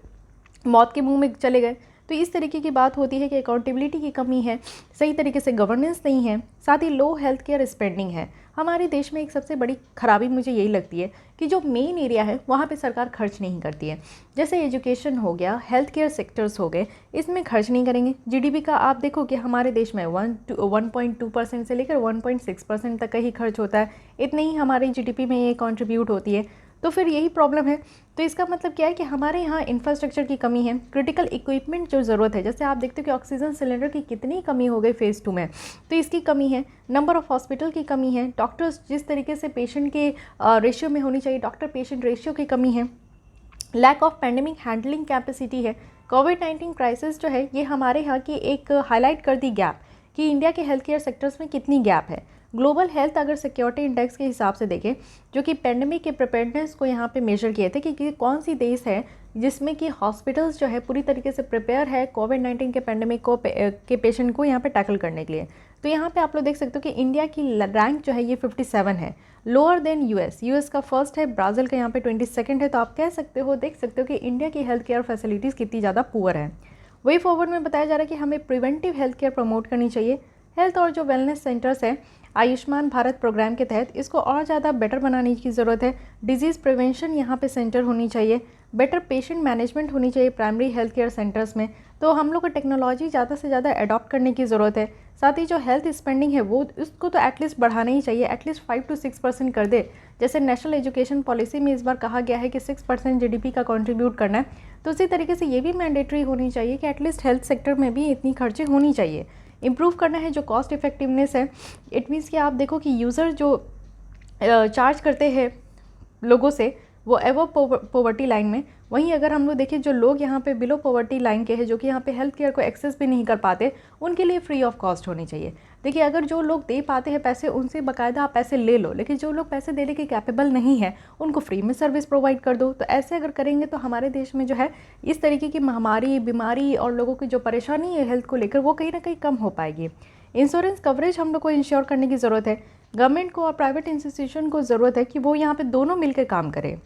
मौत के मुंह में चले गए। तो इस तरीके की बात होती है कि अकाउंटेबिलिटी की कमी है, सही तरीके से गवर्नेंस नहीं है, साथ ही लो हेल्थ केयर स्पेंडिंग है। हमारे देश में एक सबसे बड़ी खराबी मुझे यही लगती है कि जो मेन एरिया है वहाँ पे सरकार खर्च नहीं करती है। जैसे एजुकेशन हो गया, हेल्थ केयर सेक्टर्स हो गए, इसमें खर्च नहीं करेंगे। जीडीपी का आप देखो कि हमारे देश में 1.2% से लेकर 1.6% तक का ही खर्च होता है, इतने ही हमारी जीडीपी में ये कंट्रीब्यूट होती है। तो फिर यही प्रॉब्लम है। तो इसका मतलब क्या है कि हमारे यहाँ इंफ्रास्ट्रक्चर की कमी है, क्रिटिकल इक्विपमेंट जो ज़रूरत है, जैसे आप देखते हो कि ऑक्सीजन सिलेंडर की कितनी कमी हो गई फेज़ 2 में, तो इसकी कमी है। नंबर ऑफ़ हॉस्पिटल की कमी है, डॉक्टर्स जिस तरीके से पेशेंट के रेशियो में होनी चाहिए, डॉक्टर पेशेंट रेशियो की कमी है। Lack of pandemic handling capacity है। कोविड-19 क्राइसिस जो है ये हमारे यहाँ की एक हाईलाइट कर दी गैप कि इंडिया के हेल्थ केयर सेक्टर्स में कितनी गैप है। ग्लोबल हेल्थ अगर सिक्योरिटी इंडेक्स के हिसाब से देखें, जो कि पेंडेमिक के प्रिपेयर्डनेस को यहाँ पे मेजर किए थे कि कौन सी देश है जिसमें कि हॉस्पिटल्स जो है पूरी तरीके से प्रिपेयर है कोविड-19 के पेंडेमिक को के पेशेंट को यहाँ पे टैकल करने के लिए। तो यहाँ पे आप लोग देख सकते हो कि इंडिया की रैंक जो है ये 57 है, लोअर देन यूएस का फर्स्ट है, ब्राज़ील का यहाँ पे 22nd है। तो आप कह सकते हो, देख सकते हो कि इंडिया की हेल्थ केयर फैसिलिटीज़ कितनी ज़्यादा पुअर है। वे फॉरवर्ड में बताया जा रहा है कि हमें प्रिवेंटिव हेल्थ केयर प्रमोट करनी चाहिए। हेल्थ और जो वेलनेस सेंटर्स है आयुष्मान भारत प्रोग्राम के तहत, इसको और ज़्यादा बेटर बनाने की ज़रूरत है। डिजीज़ प्रिवेंशन यहाँ पे सेंटर होनी चाहिए, बेटर पेशेंट मैनेजमेंट होनी चाहिए प्राइमरी हेल्थ केयर सेंटर्स में। तो हम लोग को टेक्नोलॉजी ज़्यादा से ज़्यादा अडॉप्ट करने की ज़रूरत है। साथ ही जो हेल्थ स्पेंडिंग है वो उसको तो एटलीस्ट बढ़ाना ही चाहिए, एटलीस्ट 5 to 6% कर दे। जैसे नेशनल एजुकेशन पॉलिसी में इस बार कहा गया है कि 6% जीडीपी का कंट्रीब्यूट करना है, तो उसी तरीके से ये भी मैंडेटरी होनी चाहिए कि एटलीस्ट हेल्थ सेक्टर में भी इतनी खर्चे होनी चाहिए। इम्प्रूव करना है जो कॉस्ट इफेक्टिवनेस है। इट मीन्स कि आप देखो कि यूज़र जो चार्ज करते हैं लोगों से वो एवो पॉवर्टी लाइन में, वहीं अगर हम लोग देखें जो लोग यहाँ पे बिलो पॉवर्टी लाइन के हैं, जो कि यहाँ पे हेल्थ केयर को एक्सेस भी नहीं कर पाते, उनके लिए फ्री ऑफ कॉस्ट होनी चाहिए। देखिए, अगर जो लोग दे पाते हैं पैसे, उनसे बाकायदा आप पैसे ले लो, लेकिन जो लोग पैसे देने के कैपेबल नहीं है उनको फ्री में सर्विस प्रोवाइड कर दो। तो ऐसे अगर करेंगे तो हमारे देश में जो है इस तरीके की महामारी, बीमारी और लोगों की जो परेशानी है हेल्थ को लेकर, वो कहीं ना कहीं कम हो पाएगी। इंश्योरेंस कवरेज हम लोग को इंश्योर करने की ज़रूरत है। गवर्नमेंट को और प्राइवेट इंस्टीट्यूशन को ज़रूरत है कि वो यहाँ पे दोनों मिलकर काम करें।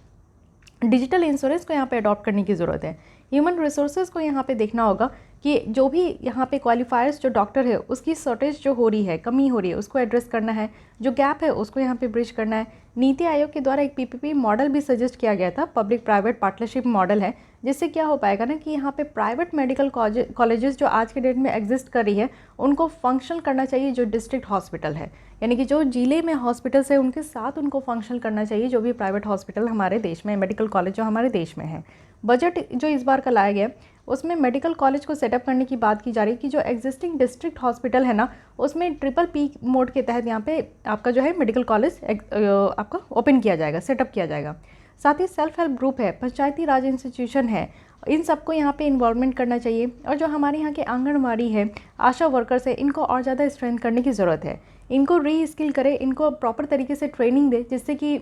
डिजिटल इंश्योरेंस को यहाँ पे अडॉप्ट करने की ज़रूरत है। ह्यूमन रिसोर्सेज को यहाँ पे देखना होगा कि जो भी यहाँ पे क्वालिफायर्स जो डॉक्टर है उसकी शॉर्टेज जो हो रही है, कमी हो रही है, उसको एड्रेस करना है। जो गैप है उसको यहाँ पे ब्रिज करना है। नीति आयोग के द्वारा एक पीपीपी मॉडल भी सजेस्ट किया गया था, पब्लिक प्राइवेट पार्टनरशिप मॉडल है, जिससे क्या हो पाएगा ना कि यहाँ पे प्राइवेट मेडिकल कॉलेजेस जो आज के डेट में एग्जिस्ट कर रही है उनको फंक्शनल करना चाहिए जो डिस्ट्रिक्ट हॉस्पिटल है, यानी कि जो जिले में हॉस्पिटल्स है उनके साथ उनको फंक्शनल करना चाहिए जो भी प्राइवेट हॉस्पिटल हमारे देश में, मेडिकल कॉलेज जो हमारे देश में है। बजट जो इस बार का लाया गया उसमें मेडिकल कॉलेज को सेटअप करने की बात की जा रही है कि जो एग्जिस्टिंग डिस्ट्रिक्ट हॉस्पिटल है ना, उसमें ट्रिपल पी मोड के तहत यहाँ पे आपका जो है मेडिकल कॉलेज आपका ओपन किया जाएगा, सेटअप किया जाएगा। साथ ही सेल्फ हेल्प ग्रुप है, पंचायती राज इंस्टीट्यूशन है, इन सबको यहाँ पे इन्वॉल्वमेंट करना चाहिए। और जो हमारे यहाँ के आंगनवाड़ी है, आशा वर्कर्स है, इनको और ज़्यादा स्ट्रेंथ करने की ज़रूरत है। इनको री स्किल करे, इनको प्रॉपर तरीके से ट्रेनिंग दे, जिससे कि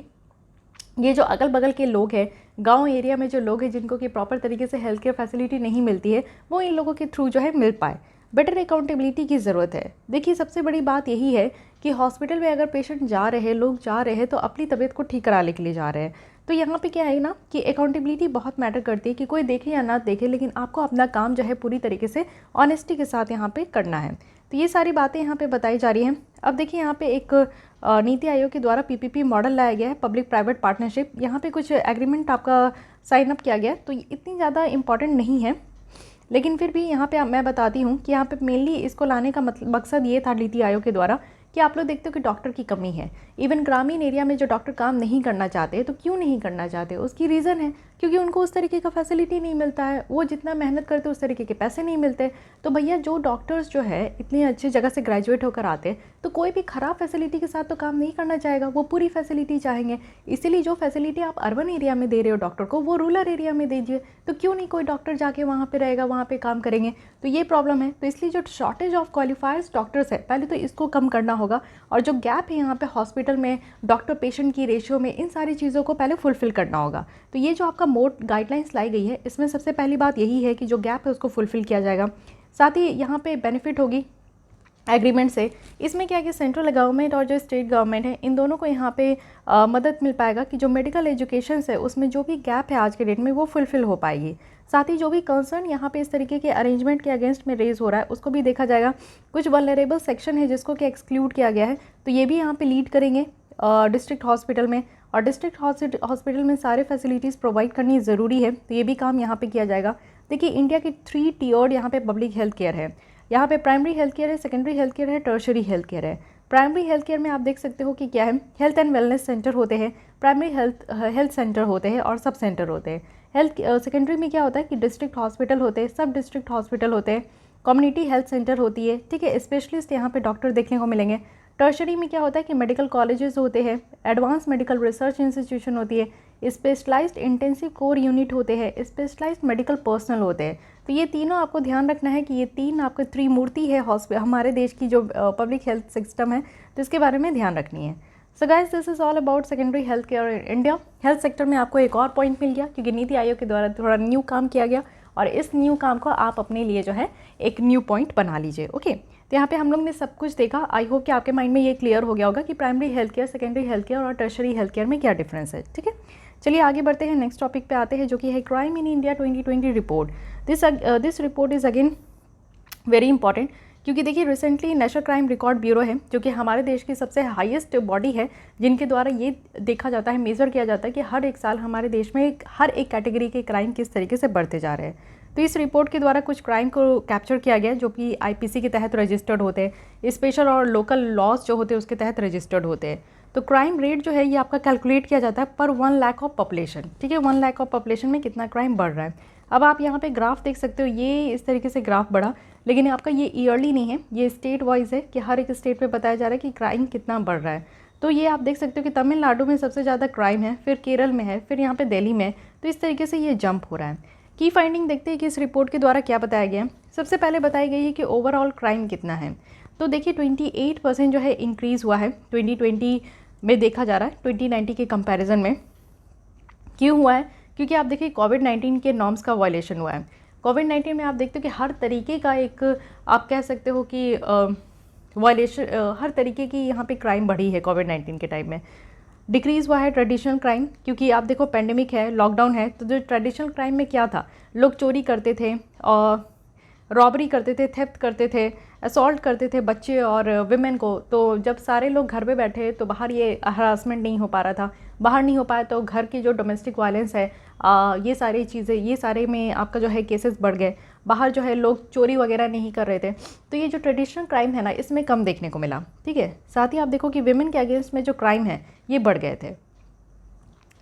ये जो अगल बगल के लोग हैं, गांव एरिया में जो लोग हैं जिनको कि प्रॉपर तरीके से हेल्थ केयर फैसिलिटी नहीं मिलती है, वो इन लोगों के थ्रू जो है मिल पाए। बेटर अकाउंटेबिलिटी की ज़रूरत है। देखिए, सबसे बड़ी बात यही है कि हॉस्पिटल में अगर पेशेंट जा रहे हैं, लोग जा रहे हैं तो अपनी तबीयत को ठीक कराने के लिए जा रहे हैं। तो यहाँ पे क्या है ना कि अकाउंटेबिलिटी बहुत मैटर करती है कि कोई देखे या ना देखे, लेकिन आपको अपना काम जो है पूरी तरीके से ऑनेस्टी के साथ यहाँ पे करना है। तो ये सारी बातें यहाँ पे बताई जा रही हैं। अब देखिए, यहाँ पे एक नीति आयोग के द्वारा पीपीपी मॉडल लाया गया है, पब्लिक प्राइवेट पार्टनरशिप। यहाँ पे कुछ एग्रीमेंट आपका साइन अप किया गया है, तो इतनी ज़्यादा इंपॉर्टेंट नहीं है, लेकिन फिर भी यहाँ पे मैं बताती हूँ कि यहाँ पे मेनली इसको लाने का मकसद ये था नीति आयोग के द्वारा कि आप लोग देखते हो कि डॉक्टर की कमी है। इवन ग्रामीण एरिया में जो डॉक्टर काम नहीं करना चाहते, तो क्यों नहीं करना चाहते, उसकी रीज़न है क्योंकि उनको उस तरीके का फैसिलिटी नहीं मिलता है, वो जितना मेहनत करते उस तरीके के पैसे नहीं मिलते। तो भैया, जो डॉक्टर्स जो है इतनी अच्छी जगह से ग्रेजुएट होकर आते हैं, तो कोई भी ख़राब फैसिलिटी के साथ तो काम नहीं करना चाहेगा, वो पूरी फैसिलिटी चाहेंगे। इसीलिए जो फैसिलिटी आप अर्बन एरिया में दे रहे हो डॉक्टर को, वो रूरल एरिया में दीजिए। तो क्यों नहीं कोई डॉक्टर जाके वहाँ पर रहेगा, वहाँ पर काम करेंगे। तो ये प्रॉब्लम है। तो इसलिए जो शॉर्टेज ऑफ क्वालिफायर्स डॉक्टर्स है, पहले तो इसको कम करना होगा। और जो गैप है यहाँ पे हॉस्पिटल में डॉक्टर पेशेंट की रेशियो में, इन सारी चीज़ों को पहले फुलफिल करना होगा। तो ये जो आपका मोड गाइडलाइंस लाई गई है, इसमें सबसे पहली बात यही है कि जो गैप है उसको फुलफिल किया जाएगा। साथ ही यहाँ पे बेनिफिट होगी एग्रीमेंट से। इसमें क्या है कि सेंट्रल गवर्नमेंट और जो स्टेट गवर्नमेंट है, इन दोनों को यहाँ पे मदद मिल पाएगा कि जो मेडिकल एजुकेशन है उसमें जो भी गैप है आज के डेट में वो फुलफिल हो पाएगी। साथ ही जो भी कंसर्न यहाँ पे इस तरीके के अरेंजमेंट के अगेंस्ट में रेज हो रहा है उसको भी देखा जाएगा। कुछ वल्नरेबल सेक्शन है जिसको कि एक्सक्लूड किया गया है, तो ये भी यहाँ पे लीड करेंगे डिस्ट्रिक्ट हॉस्पिटल में, और डिस्ट्रिक्ट हॉस्पिटल में सारे फैसिलिटीज़ प्रोवाइड करनी ज़रूरी है, तो ये भी काम यहाँ पे किया जाएगा। देखिए इंडिया की 3 टियर्ड यहाँ पे पब्लिक हेल्थ केयर है। यहाँ पे प्राइमरी हेल्थ केयर है, सेकेंडरी हेल्थ केयर है, टर्शरी हेल्थ केयर है। प्राइमरी हेल्थ केयर में आप देख सकते हो कि क्या है, हेल्थ एंड वेलनेस सेंटर होते हैं, प्राइमरी हेल्थ सेंटर होते हैं और सब सेंटर होते हैं। सेकेंडरी में क्या होता है कि डिस्ट्रिक्ट हॉस्पिटल होते हैं, सब डिस्ट्रिक्ट हॉस्पिटल होते हैं, कम्युनिटी हेल्थ सेंटर होती है, ठीक है, स्पेशलिस्ट यहाँ पे डॉक्टर देखने को मिलेंगे। टर्शरी में क्या होता है कि मेडिकल कॉलेजेस होते हैं, एडवांस मेडिकल रिसर्च इंस्टीट्यूशन होती है, स्पेशलाइज्ड इंटेंसिव कोर यूनिट होते हैं, स्पेशलाइज्ड मेडिकल पर्सनल होते हैं। तो ये तीनों आपको ध्यान रखना है कि ये 3 आपको त्रिमूर्ति है हमारे देश की जो पब्लिक हेल्थ सिस्टम है, तो इसके बारे में ध्यान रखनी है। सो guys this is all about secondary health care in India. Health sector में आपको एक और पॉइंट मिल गया क्योंकि नीति आयोग के द्वारा थोड़ा न्यू काम किया गया, और इस न्यू काम को आप अपने लिए जो है एक न्यू पॉइंट बना लीजिए। ओके, तो यहाँ पे हम लोग ने सब कुछ देखा। आई होप कि आपके माइंड में ये क्लियर हो गया होगा कि primary health care, secondary health care और टर्शरी हेल्थ केयर में क्या डिफरेंस है। ठीक है, चलिए आगे बढ़ते हैं, नेक्स्ट टॉपिक पे आते हैं जो कि है crime in India 2020 report. This report is again very important क्योंकि देखिए recently national crime record bureau है जो कि हमारे देश की सबसे हाईएस्ट बॉडी है, जिनके द्वारा ये देखा जाता है, मेज़र किया जाता है कि हर एक साल हमारे देश में हर एक कैटेगरी के क्राइम किस तरीके से बढ़ते जा रहे हैं। तो इस रिपोर्ट के द्वारा कुछ क्राइम को कैप्चर किया गया जो कि आईपीसी के तहत रजिस्टर्ड होते हैं, स्पेशल और लोकल लॉज जो होते हैं उसके तहत रजिस्टर्ड होते हैं। तो क्राइम रेट जो है ये आपका कैलकुलेट किया जाता है पर 1 लाख ऑफ पॉपुलेशन। ठीक है, 1 लाख ऑफ पॉपुलेशन में कितना क्राइम बढ़ रहा है। अब आप यहाँ पे ग्राफ देख सकते हो, ये इस तरीके से ग्राफ बढ़ा, लेकिन आपका ये ईयरली नहीं है, ये स्टेट वाइज है कि हर एक स्टेट में बताया जा रहा है कि क्राइम कितना बढ़ रहा है। तो ये आप देख सकते हो कि तमिलनाडु में सबसे ज़्यादा क्राइम है, फिर केरल में है, फिर यहाँ पे दिल्ली में है। तो इस तरीके से ये जंप हो रहा है। की फाइंडिंग देखते हैं कि इस रिपोर्ट के द्वारा क्या बताया गया है। सबसे पहले बताई गई है कि ओवरऑल क्राइम कितना है। तो देखिए 28% जो है इंक्रीज़ हुआ है 2020 में, देखा जा रहा है 2019 के कंपैरिजन में। क्यों हुआ है? क्योंकि आप देखिए कोविड-19 के नॉर्म्स का वायलेशन हुआ है। कोविड-19 में आप देखते हो कि हर तरीके का एक, आप कह सकते हो कि वायलेशन, हर तरीके की यहाँ पे क्राइम बढ़ी है कोविड-19 के टाइम में। डिक्रीज़ हुआ है ट्रेडिशनल क्राइम, क्योंकि आप देखो पेंडेमिक है, लॉकडाउन है, तो जो ट्रेडिशनल क्राइम में क्या था, लोग चोरी करते थे और रॉबरी करते थे, थेफ्ट करते थे, असॉल्ट करते थे बच्चे और विमेन को। तो जब सारे लोग घर पे बैठे तो बाहर ये हरासमेंट नहीं हो पा रहा था, बाहर नहीं हो पाया, तो घर की जो डोमेस्टिक वायलेंस है, ये सारी चीज़ें, ये सारे में आपका जो है केसेस बढ़ गए। बाहर जो है लोग चोरी वगैरह नहीं कर रहे थे, तो ये जो ट्रेडिशनल क्राइम है ना, इसमें कम देखने को मिला। ठीक है, साथ ही आप देखो कि विमेन के अगेंस्ट में जो क्राइम है ये बढ़ गए थे।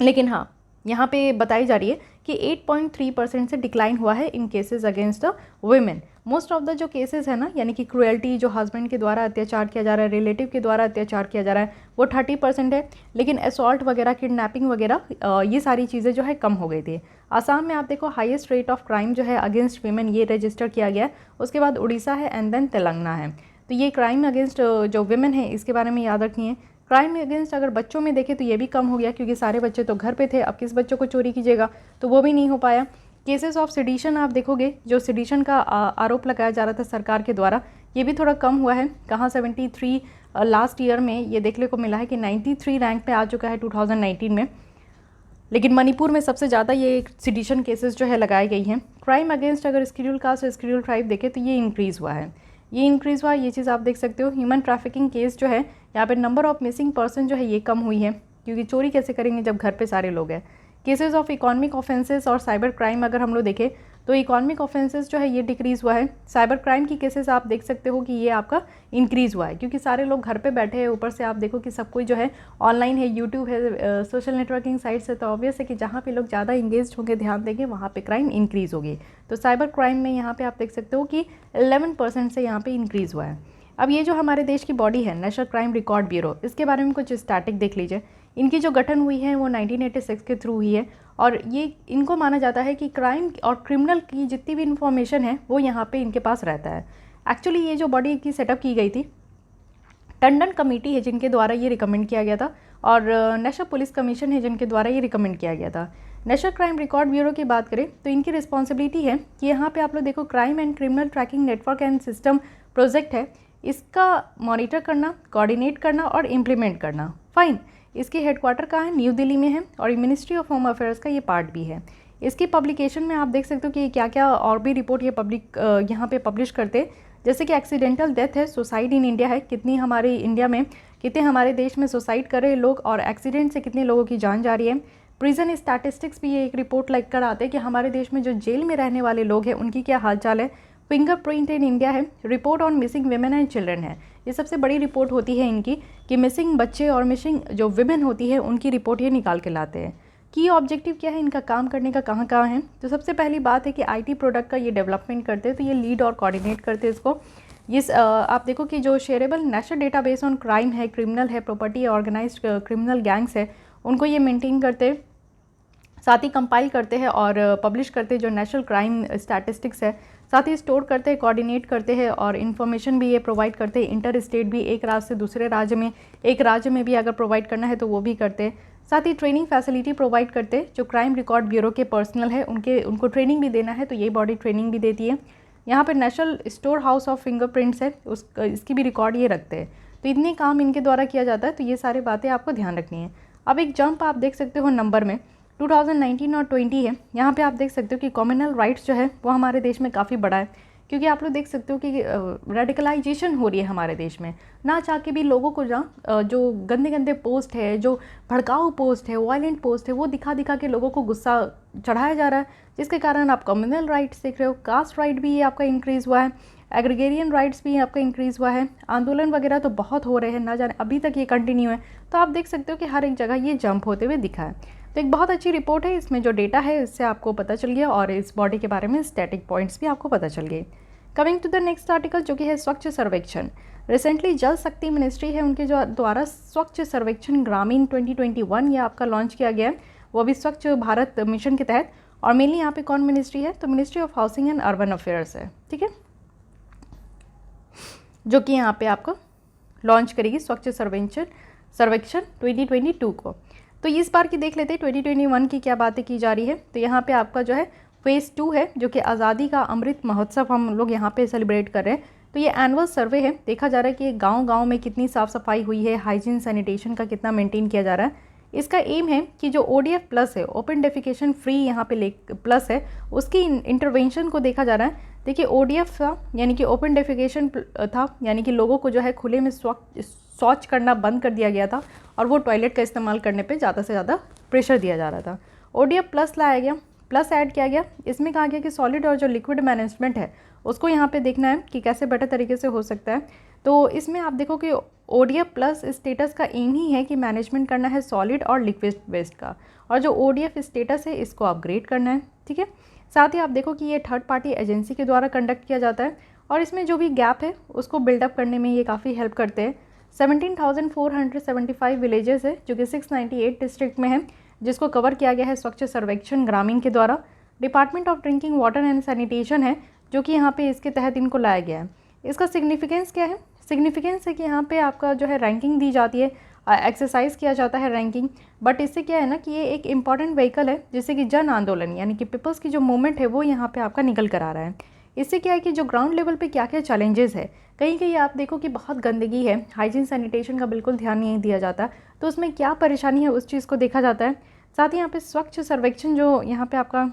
लेकिन हाँ, यहाँ पे बताई जा रही है कि 8.3% से डिक्लाइन हुआ है in cases against the women. Most of the जो केसेस है ना, यानी कि क्रुएल्टी, जो हस्बैंड के द्वारा अत्याचार किया जा रहा है, रिलेटिव के द्वारा अत्याचार किया जा रहा है, वो 30% है। लेकिन असॉल्ट वगैरह, किडनैपिंग वगैरह, ये सारी चीज़ें जो है कम हो गई थी। आसाम में आप देखो हाईएस्ट रेट ऑफ क्राइम जो है अगेंस्ट वीमेन ये रजिस्टर किया गया है, उसके बाद उड़ीसा है एंड देन तेलंगाना है। तो ये क्राइम अगेंस्ट जो वीमेन है इसके बारे में याद रखिए। क्राइम अगेंस्ट अगर बच्चों में देखें तो ये भी कम हो गया, क्योंकि सारे बच्चे तो घर पे थे, अब किस बच्चों को चोरी कीजिएगा, तो वो भी नहीं हो पाया। केसेस ऑफ सिडिशन आप देखोगे, जो सिडिशन का आरोप लगाया जा रहा था सरकार के द्वारा, ये भी थोड़ा कम हुआ है। कहाँ 73 लास्ट ईयर में ये देखने को मिला है कि 93 रैंक पे आ चुका है 2019 में। लेकिन मणिपुर में सबसे ज़्यादा ये सिडिशन केसेस जो है लगाई गई हैं। क्राइम अगेंस्ट अगर शेड्यूल कास्ट और शेड्यूल ट्राइब देखें तो ये इंक्रीज़ हुआ है, ये चीज़ आप देख सकते हो। ह्यूमन ट्रैफिकिंग केस जो है, यहाँ पे नंबर ऑफ मिसिंग पर्सन जो है ये कम हुई है, क्योंकि चोरी कैसे करेंगे जब घर पे सारे लोग हैं। केसेस ऑफ इकोनॉमिक ऑफेंसेस और साइबर क्राइम अगर हम लोग देखें तो इकोनॉमिक ऑफेंसेस जो है ये डिक्रीज़ हुआ है। साइबर क्राइम की केसेस आप देख सकते हो कि ये आपका इंक्रीज़ हुआ है, क्योंकि सारे लोग घर पे बैठे हैं। ऊपर से आप देखो कि सब कोई जो है ऑनलाइन है, यूट्यूब है, सोशल नेटवर्किंग साइट्स है, तो ऑब्वियस है कि जहाँ पे लोग ज़्यादा इंगेज होंगे, ध्यान देंगे, वहाँ पे क्राइम इंक्रीज़ होगी। तो साइबर क्राइम में यहाँ पे आप देख सकते हो कि 11% से यहाँ पे इंक्रीज़ हुआ है। अब ये जो हमारे देश की बॉडी है नेशनल क्राइम रिकॉर्ड ब्यूरो, इसके बारे में कुछ स्टैटिक देख लीजिए। इनकी जो गठन हुई है वो 1986 के थ्रू हुई है, और ये इनको माना जाता है कि क्राइम और क्रिमिनल की जितनी भी इन्फॉर्मेशन है वो यहाँ पे इनके पास रहता है। एक्चुअली ये जो बॉडी की सेटअप की गई थी, टंडन कमेटी है जिनके द्वारा ये रिकमेंड किया गया था, और नेशनल पुलिस कमीशन है जिनके द्वारा ये रिकमेंड किया गया था। नेशनल क्राइम रिकॉर्ड ब्यूरो की बात करें तो इनकी रिस्पॉन्सिबिलिटी है कि यहाँ पे आप लोग देखो crime and criminal tracking network and system project है, इसका मॉनिटर करना, कोऑर्डिनेट करना और इम्प्लीमेंट करना। फाइन, इसके हेडक्वार्टर कहाँ है? न्यू दिल्ली में है, और मिनिस्ट्री ऑफ होम अफेयर्स का ये पार्ट भी है। इसकी पब्लिकेशन में आप देख सकते हो कि क्या क्या और भी रिपोर्ट ये यहाँ पे पब्लिश करते हैं, जैसे कि एक्सीडेंटल डेथ है, सुसाइड इन इंडिया है, कितनी हमारे इंडिया में, कितने हमारे देश में सुसाइड कर रहे हैं लोग और एक्सीडेंट से कितने लोगों की जान जा रही है। प्रिजन स्टैटिस्टिक्स भी ये एक रिपोर्ट लाइक कर आते हैं कि हमारे देश में जो जेल में रहने वाले लोग हैं उनकी क्या हालचाल है। फिंगरप्रिंट इन इंडिया है, report on missing women and children है, ये सबसे बड़ी रिपोर्ट होती है इनकी कि मिसिंग बच्चे और मिसिंग जो विमेन होती है उनकी रिपोर्ट ये निकाल के लाते हैं। की ऑब्जेक्टिव क्या है इनका काम करने का, कहाँ कहाँ है। तो सबसे पहली बात है कि आईटी प्रोडक्ट का ये डेवलपमेंट करते हैं, तो ये लीड और कोऑर्डिनेट करते हैं इसको। आप देखो कि जो shareable national database on crime है, क्रिमिनल है, प्रॉपर्टी, ऑर्गेनाइज्ड क्रिमिनल गैंग्स है, उनको ये मेंटेन करते हैं, साथ ही कंपाइल करते हैं और पब्लिश करते हैं जो नेशनल क्राइम स्टैटिस्टिक्स है, साथ ही स्टोर करते हैं, कोऑर्डिनेट करते हैं और इन्फॉर्मेशन भी ये प्रोवाइड करते हैं इंटर स्टेट भी, एक राज्य से दूसरे राज्य में, एक राज्य में भी अगर प्रोवाइड करना है तो वो भी करते हैं। साथ ही ट्रेनिंग फैसिलिटी प्रोवाइड करते हैं, जो क्राइम रिकॉर्ड ब्यूरो के पर्सनल है उनको ट्रेनिंग भी देना है तो ये बॉडी ट्रेनिंग भी देती है। यहाँ पर national store house of fingerprints है, इसकी भी रिकॉर्ड ये रखते हैं। तो इतने काम इनके द्वारा किया जाता है, तो ये सारी बातें आपको ध्यान रखनी है। अब एक जंप आप देख सकते हो नंबर में 2019 और 20 है, यहाँ पे आप देख सकते हो कि कम्युनल राइट्स जो है वो हमारे देश में काफ़ी बड़ा है, क्योंकि आप लोग देख सकते हो कि रेडिकलाइजेशन हो रही है हमारे देश में, ना चाह के भी लोगों को जो गंदे गंदे पोस्ट है, जो भड़काऊ पोस्ट है, वायलेंट पोस्ट है, वो दिखा दिखा के लोगों को गुस्सा चढ़ाया जा रहा है, जिसके कारण आप कम्युनल राइट्स देख रहे हो। कास्ट राइट भी ये आपका इंक्रीज़ हुआ है, एग्रीगेरियन राइट्स भी आपका इंक्रीज़ हुआ है, आंदोलन वगैरह तो बहुत हो रहे हैं, ना जाने अभी तक ये कंटिन्यू है। तो आप देख सकते हो कि हर एक जगह ये जंप होते हुए दिखा है। तो एक बहुत अच्छी रिपोर्ट है, इसमें जो डेटा है इससे आपको पता चल गया और इस बॉडी के बारे में स्टैटिक पॉइंट्स भी आपको पता चल गए। Coming to the next article जो कि है स्वच्छ सर्वेक्षण। रिसेंटली जल शक्ति मिनिस्ट्री है उनके जो द्वारा स्वच्छ सर्वेक्षण ग्रामीण 2021 ये आपका लॉन्च किया गया है, वो भी स्वच्छ भारत मिशन के तहत। और मेनली यहाँ पे कौन मिनिस्ट्री है, तो ministry of housing and urban affairs है, ठीक है, जो कि यहाँ पे आपको लॉन्च करेगी स्वच्छ सर्वेक्षण 2022 को। तो इस बार की देख लेते हैं 2021 की क्या बातें की जा रही है। तो यहाँ पे आपका जो है फेज़ 2 है, जो कि आज़ादी का अमृत महोत्सव हम लोग यहाँ पे सेलिब्रेट कर रहे हैं। तो ये एनुअल सर्वे है, देखा जा रहा है कि गांव-गांव में कितनी साफ़ सफाई हुई है, हाइजीन सैनिटेशन का कितना मेंटेन किया जा रहा है। इसका एम है कि जो ODF प्लस है, ओपन डेफिकेशन फ्री यहाँ पे प्लस है, उसकी इंटरवेंशन को देखा जा रहा है। देखिए ODF था यानी कि ओपन डेफिकेशन था, यानी कि लोगों को जो है खुले में शौच करना बंद कर दिया गया था और वो टॉयलेट का इस्तेमाल करने पे ज़्यादा से ज़्यादा प्रेशर दिया जा रहा था। ODF प्लस लाया गया, प्लस ऐड किया गया। इसमें कहा गया कि सॉलिड और जो लिक्विड मैनेजमेंट है उसको यहाँ पे देखना है कि कैसे बेटर तरीके से हो सकता है। तो इसमें आप देखो कि ODF प्लस स्टेटस का एम ही है कि मैनेजमेंट करना है सॉलिड और लिक्विड वेस्ट का, और जो ODF स्टेटस है इसको अपग्रेड करना है, ठीक है। साथ ही आप देखो कि ये थर्ड पार्टी एजेंसी के द्वारा कंडक्ट किया जाता है और इसमें जो भी गैप है उसको बिल्डअप करने में ये काफ़ी हेल्प करते हैं। 17,475 विलेजेस है जो कि 698 डिस्ट्रिक्ट में है, जिसको कवर किया गया है स्वच्छ सर्वेक्षण ग्रामीण के द्वारा। Department of drinking water and sanitation है जो कि यहाँ पे इसके तहत इनको लाया गया है। इसका सिग्निफिकेंस क्या है, सिग्निफिकेंस है कि यहाँ पे आपका जो है रैंकिंग दी जाती है, एक्सरसाइज किया जाता है रैंकिंग, बट इससे क्या है ना कि ये एक इम्पॉर्टेंट व्हीकल है जिससे कि जन आंदोलन यानी कि पीपल्स की जो मूवमेंट है वो यहाँ पे आपका निकल कर आ रहा है। इससे क्या है कि जो ग्राउंड लेवल पे क्या क्या चैलेंजेस है, कहीं कहीं आप देखो कि बहुत गंदगी है, हाइजीन सैनिटेशन का बिल्कुल ध्यान नहीं दिया जाता, तो उसमें क्या परेशानी है उस चीज़ को देखा जाता है। साथ ही यहाँ पे स्वच्छ सर्वेक्षण जो यहाँ पे आपका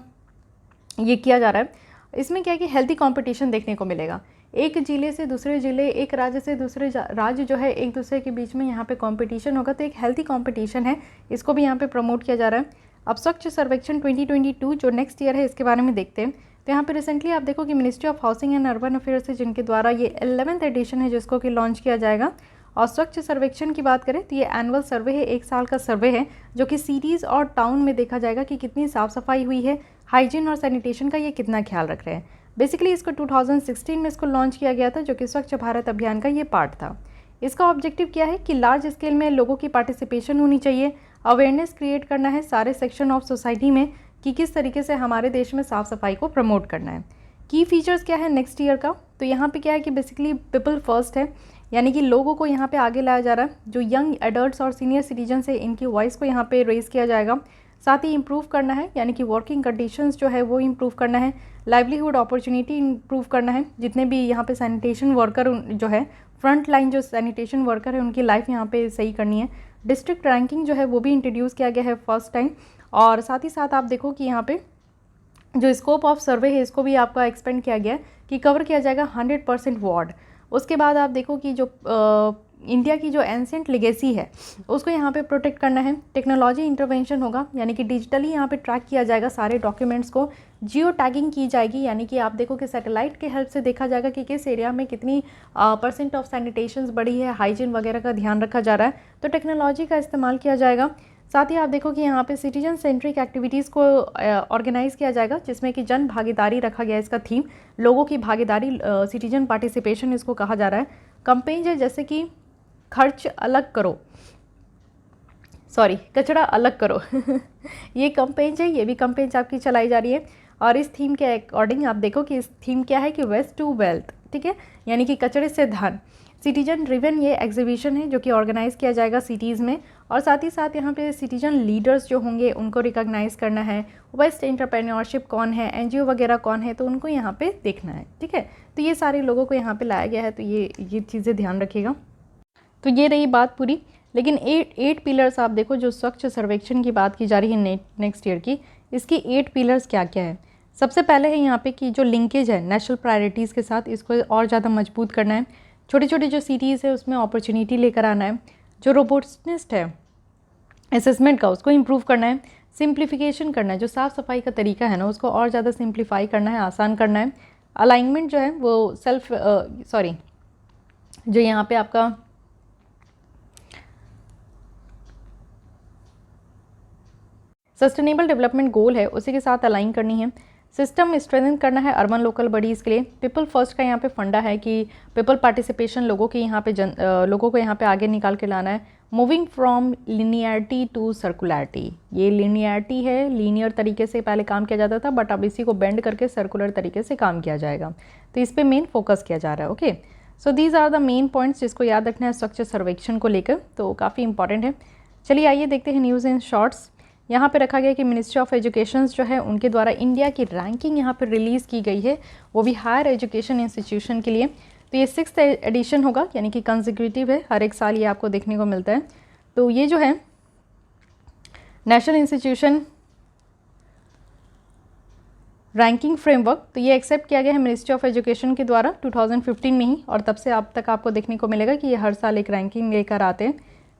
ये किया जा रहा है, इसमें क्या है कि हेल्थी कंपटीशन देखने को मिलेगा। एक ज़िले से दूसरे ज़िले, एक राज्य से दूसरे राज्य जो है एक दूसरे के बीच में यहाँ पे कंपटीशन होगा, तो एक हेल्थी कंपटीशन है, इसको भी यहाँ पे प्रमोट किया जा रहा है। अब स्वच्छ सर्वेक्षण 2022 जो नेक्स्ट ईयर है इसके बारे में देखते हैं। तो यहाँ पे रिसेंटली आप देखो कि ministry of housing and urban affairs है जिनके द्वारा ये 11th एडिशन है जिसको कि लॉन्च किया जाएगा। और स्वच्छ सर्वेक्षण की बात करें तो ये एनुअल सर्वे है, एक साल का सर्वे है जो कि सिटीज़ और टाउन में देखा जाएगा कि कितनी साफ़ सफाई हुई है, हाइजीन और सैनिटेशन का ये कितना ख्याल रख रहे हैं। बेसिकली इसको 2016 में इसको लॉन्च किया गया था जो कि स्वच्छ भारत अभियान का ये पार्ट था। इसका ऑब्जेक्टिव क्या है कि लार्ज स्केल में लोगों की पार्टिसिपेशन होनी चाहिए, अवेयरनेस क्रिएट करना है सारे सेक्शन ऑफ सोसाइटी में कि किस तरीके से हमारे देश में साफ़ सफाई को प्रमोट करना है। की फीचर्स क्या है नेक्स्ट ईयर का, तो यहाँ पे क्या है कि बेसिकली पीपल फर्स्ट है, यानी कि लोगों को यहाँ पे आगे लाया जा रहा है। जो यंग एडल्ट्स और सीनियर सिटीजन्स है इनकी वॉइस को यहाँ पे रेज़ किया जाएगा। साथ ही इम्प्रूव करना है, यानी कि वर्किंग कंडीशंस जो है वो इम्प्रूव करना है, लाइवलीहुड अपॉर्चुनिटी इम्प्रूव करना है। जितने भी यहाँ पे सैनिटेशन वर्कर जो है, फ्रंट लाइन जो सैनिटेशन वर्कर है उनकी लाइफ यहाँ पे सही करनी है। डिस्ट्रिक्ट रैंकिंग जो है वो भी इंट्रोड्यूस किया गया है फर्स्ट टाइम। और साथ ही साथ आप देखो कि यहाँ पे जो स्कोप ऑफ सर्वे है इसको भी आपका एक्सपेंड किया गया है कि कवर किया जाएगा 100% वार्ड। उसके बाद आप देखो कि जो इंडिया की जो एंसेंट लेगेसी है उसको यहाँ पे प्रोटेक्ट करना है। टेक्नोलॉजी इंटरवेंशन होगा, यानी कि डिजिटली यहाँ पे ट्रैक किया जाएगा सारे डॉक्यूमेंट्स को। जियो टैगिंग की जाएगी, यानी कि आप देखो कि सैटेलाइट के हेल्प से देखा जाएगा कि किस एरिया में कितनी % ऑफ सैनिटेशंस बढ़ी है, हाइजीन वगैरह का ध्यान रखा जा रहा है, तो टेक्नोलॉजी का इस्तेमाल किया जाएगा। साथ ही आप देखो कि यहाँ पे सिटीजन सेंट्रिक एक्टिविटीज़ को ऑर्गेनाइज़ किया जाएगा, जिसमें कि जन भागीदारी रखा गया है इसका थीम, लोगों की भागीदारी, सिटीजन पार्टिसिपेशन इसको कहा जा रहा है। कंपेन्स है जैसे कि खर्च अलग करो, सॉरी कचरा अलग करो ये कंपेन्स है, ये भी कंपेन्स आपकी चलाई जा रही है। और इस थीम के अकॉर्डिंग आप देखो कि इस थीम क्या है कि वेस्ट टू वेल्थ, ठीक है, यानी कि कचरे से धन। सिटीजन ड्रिवन ये एग्जीबिशन है जो कि ऑर्गेनाइज़ किया जाएगा सिटीज़ में। और साथ ही साथ यहाँ पे सिटीजन लीडर्स जो होंगे उनको रिकॉग्नाइज़ करना है, वेस्ट एंटरप्रेन्योरशिप कौन है, एनजीओ वगैरह कौन है, तो उनको यहाँ पे देखना है, ठीक है। तो ये सारे लोगों को यहाँ पे लाया गया है, तो ये चीज़ें ध्यान रखिएगा। तो ये रही बात पूरी। लेकिन 8 पिलर्स आप देखो, जो स्वच्छ सर्वेक्षण की बात की जा रही है नेक्स्ट ईयर की, इसकी 8 पिलर्स क्या क्या है। सबसे पहले है यहाँ पे कि जो लिंकेज है नेशनल प्रायोरिटीज़ के साथ, इसको और ज़्यादा मजबूत करना है। छोटी छोटी जो सिटीज़ है उसमें अपॉर्चुनिटी लेकर आना है। जो रोबोटनेस्ट है असेसमेंट का, उसको इम्प्रूव करना है। सिंप्लीफिकेशन करना है, जो साफ़ सफाई का तरीका है ना उसको और ज़्यादा सिंप्लीफाई करना है, आसान करना है। अलाइनमेंट जो है वो जो यहाँ पे आपका सस्टेनेबल डेवलपमेंट गोल है उसी के साथ अलाइन करनी है। सिस्टम स्ट्रेंथन करना है अर्बन लोकल बॉडीज़ के लिए। पीपल फर्स्ट का यहाँ पे फंडा है कि पीपल पार्टिसिपेशन, लोगों के यहाँ पे लोगों को यहाँ पे आगे निकाल के लाना है। मूविंग फ्रॉम लिनियरिटी टू सर्कुलरिटी, ये लिनियरिटी है, लीनियर तरीके से पहले काम किया जाता था, बट अब इसी को बेंड करके सर्कुलर तरीके से काम किया जाएगा, तो इस पर मेन फोकस किया जा रहा है। Okay, so these are the main points जिसको याद रखना है स्वच्छ सर्वेक्षण को लेकर, तो काफ़ी इंपॉर्टेंट है। चलिए आइए देखते हैं न्यूज़ इन शॉर्ट्स। यहाँ पे रखा गया कि मिनिस्ट्री ऑफ एजुकेशन जो है उनके द्वारा इंडिया की रैंकिंग यहाँ पे रिलीज़ की गई है, वो भी हायर एजुकेशन इंस्टीट्यूशन के लिए। तो ये 6th एडिशन होगा, यानी कि कंसेक्यूटिव है, हर एक साल ये आपको देखने को मिलता है। तो ये जो है नेशनल इंस्टीट्यूशन रैंकिंग फ्रेमवर्क, तो ये एक्सेप्ट किया गया है मिनिस्ट्री ऑफ एजुकेशन के द्वारा 2015 में ही, और तब से अब तक आपको देखने को मिलेगा कि ये हर साल एक रैंकिंग लेकर आते हैं।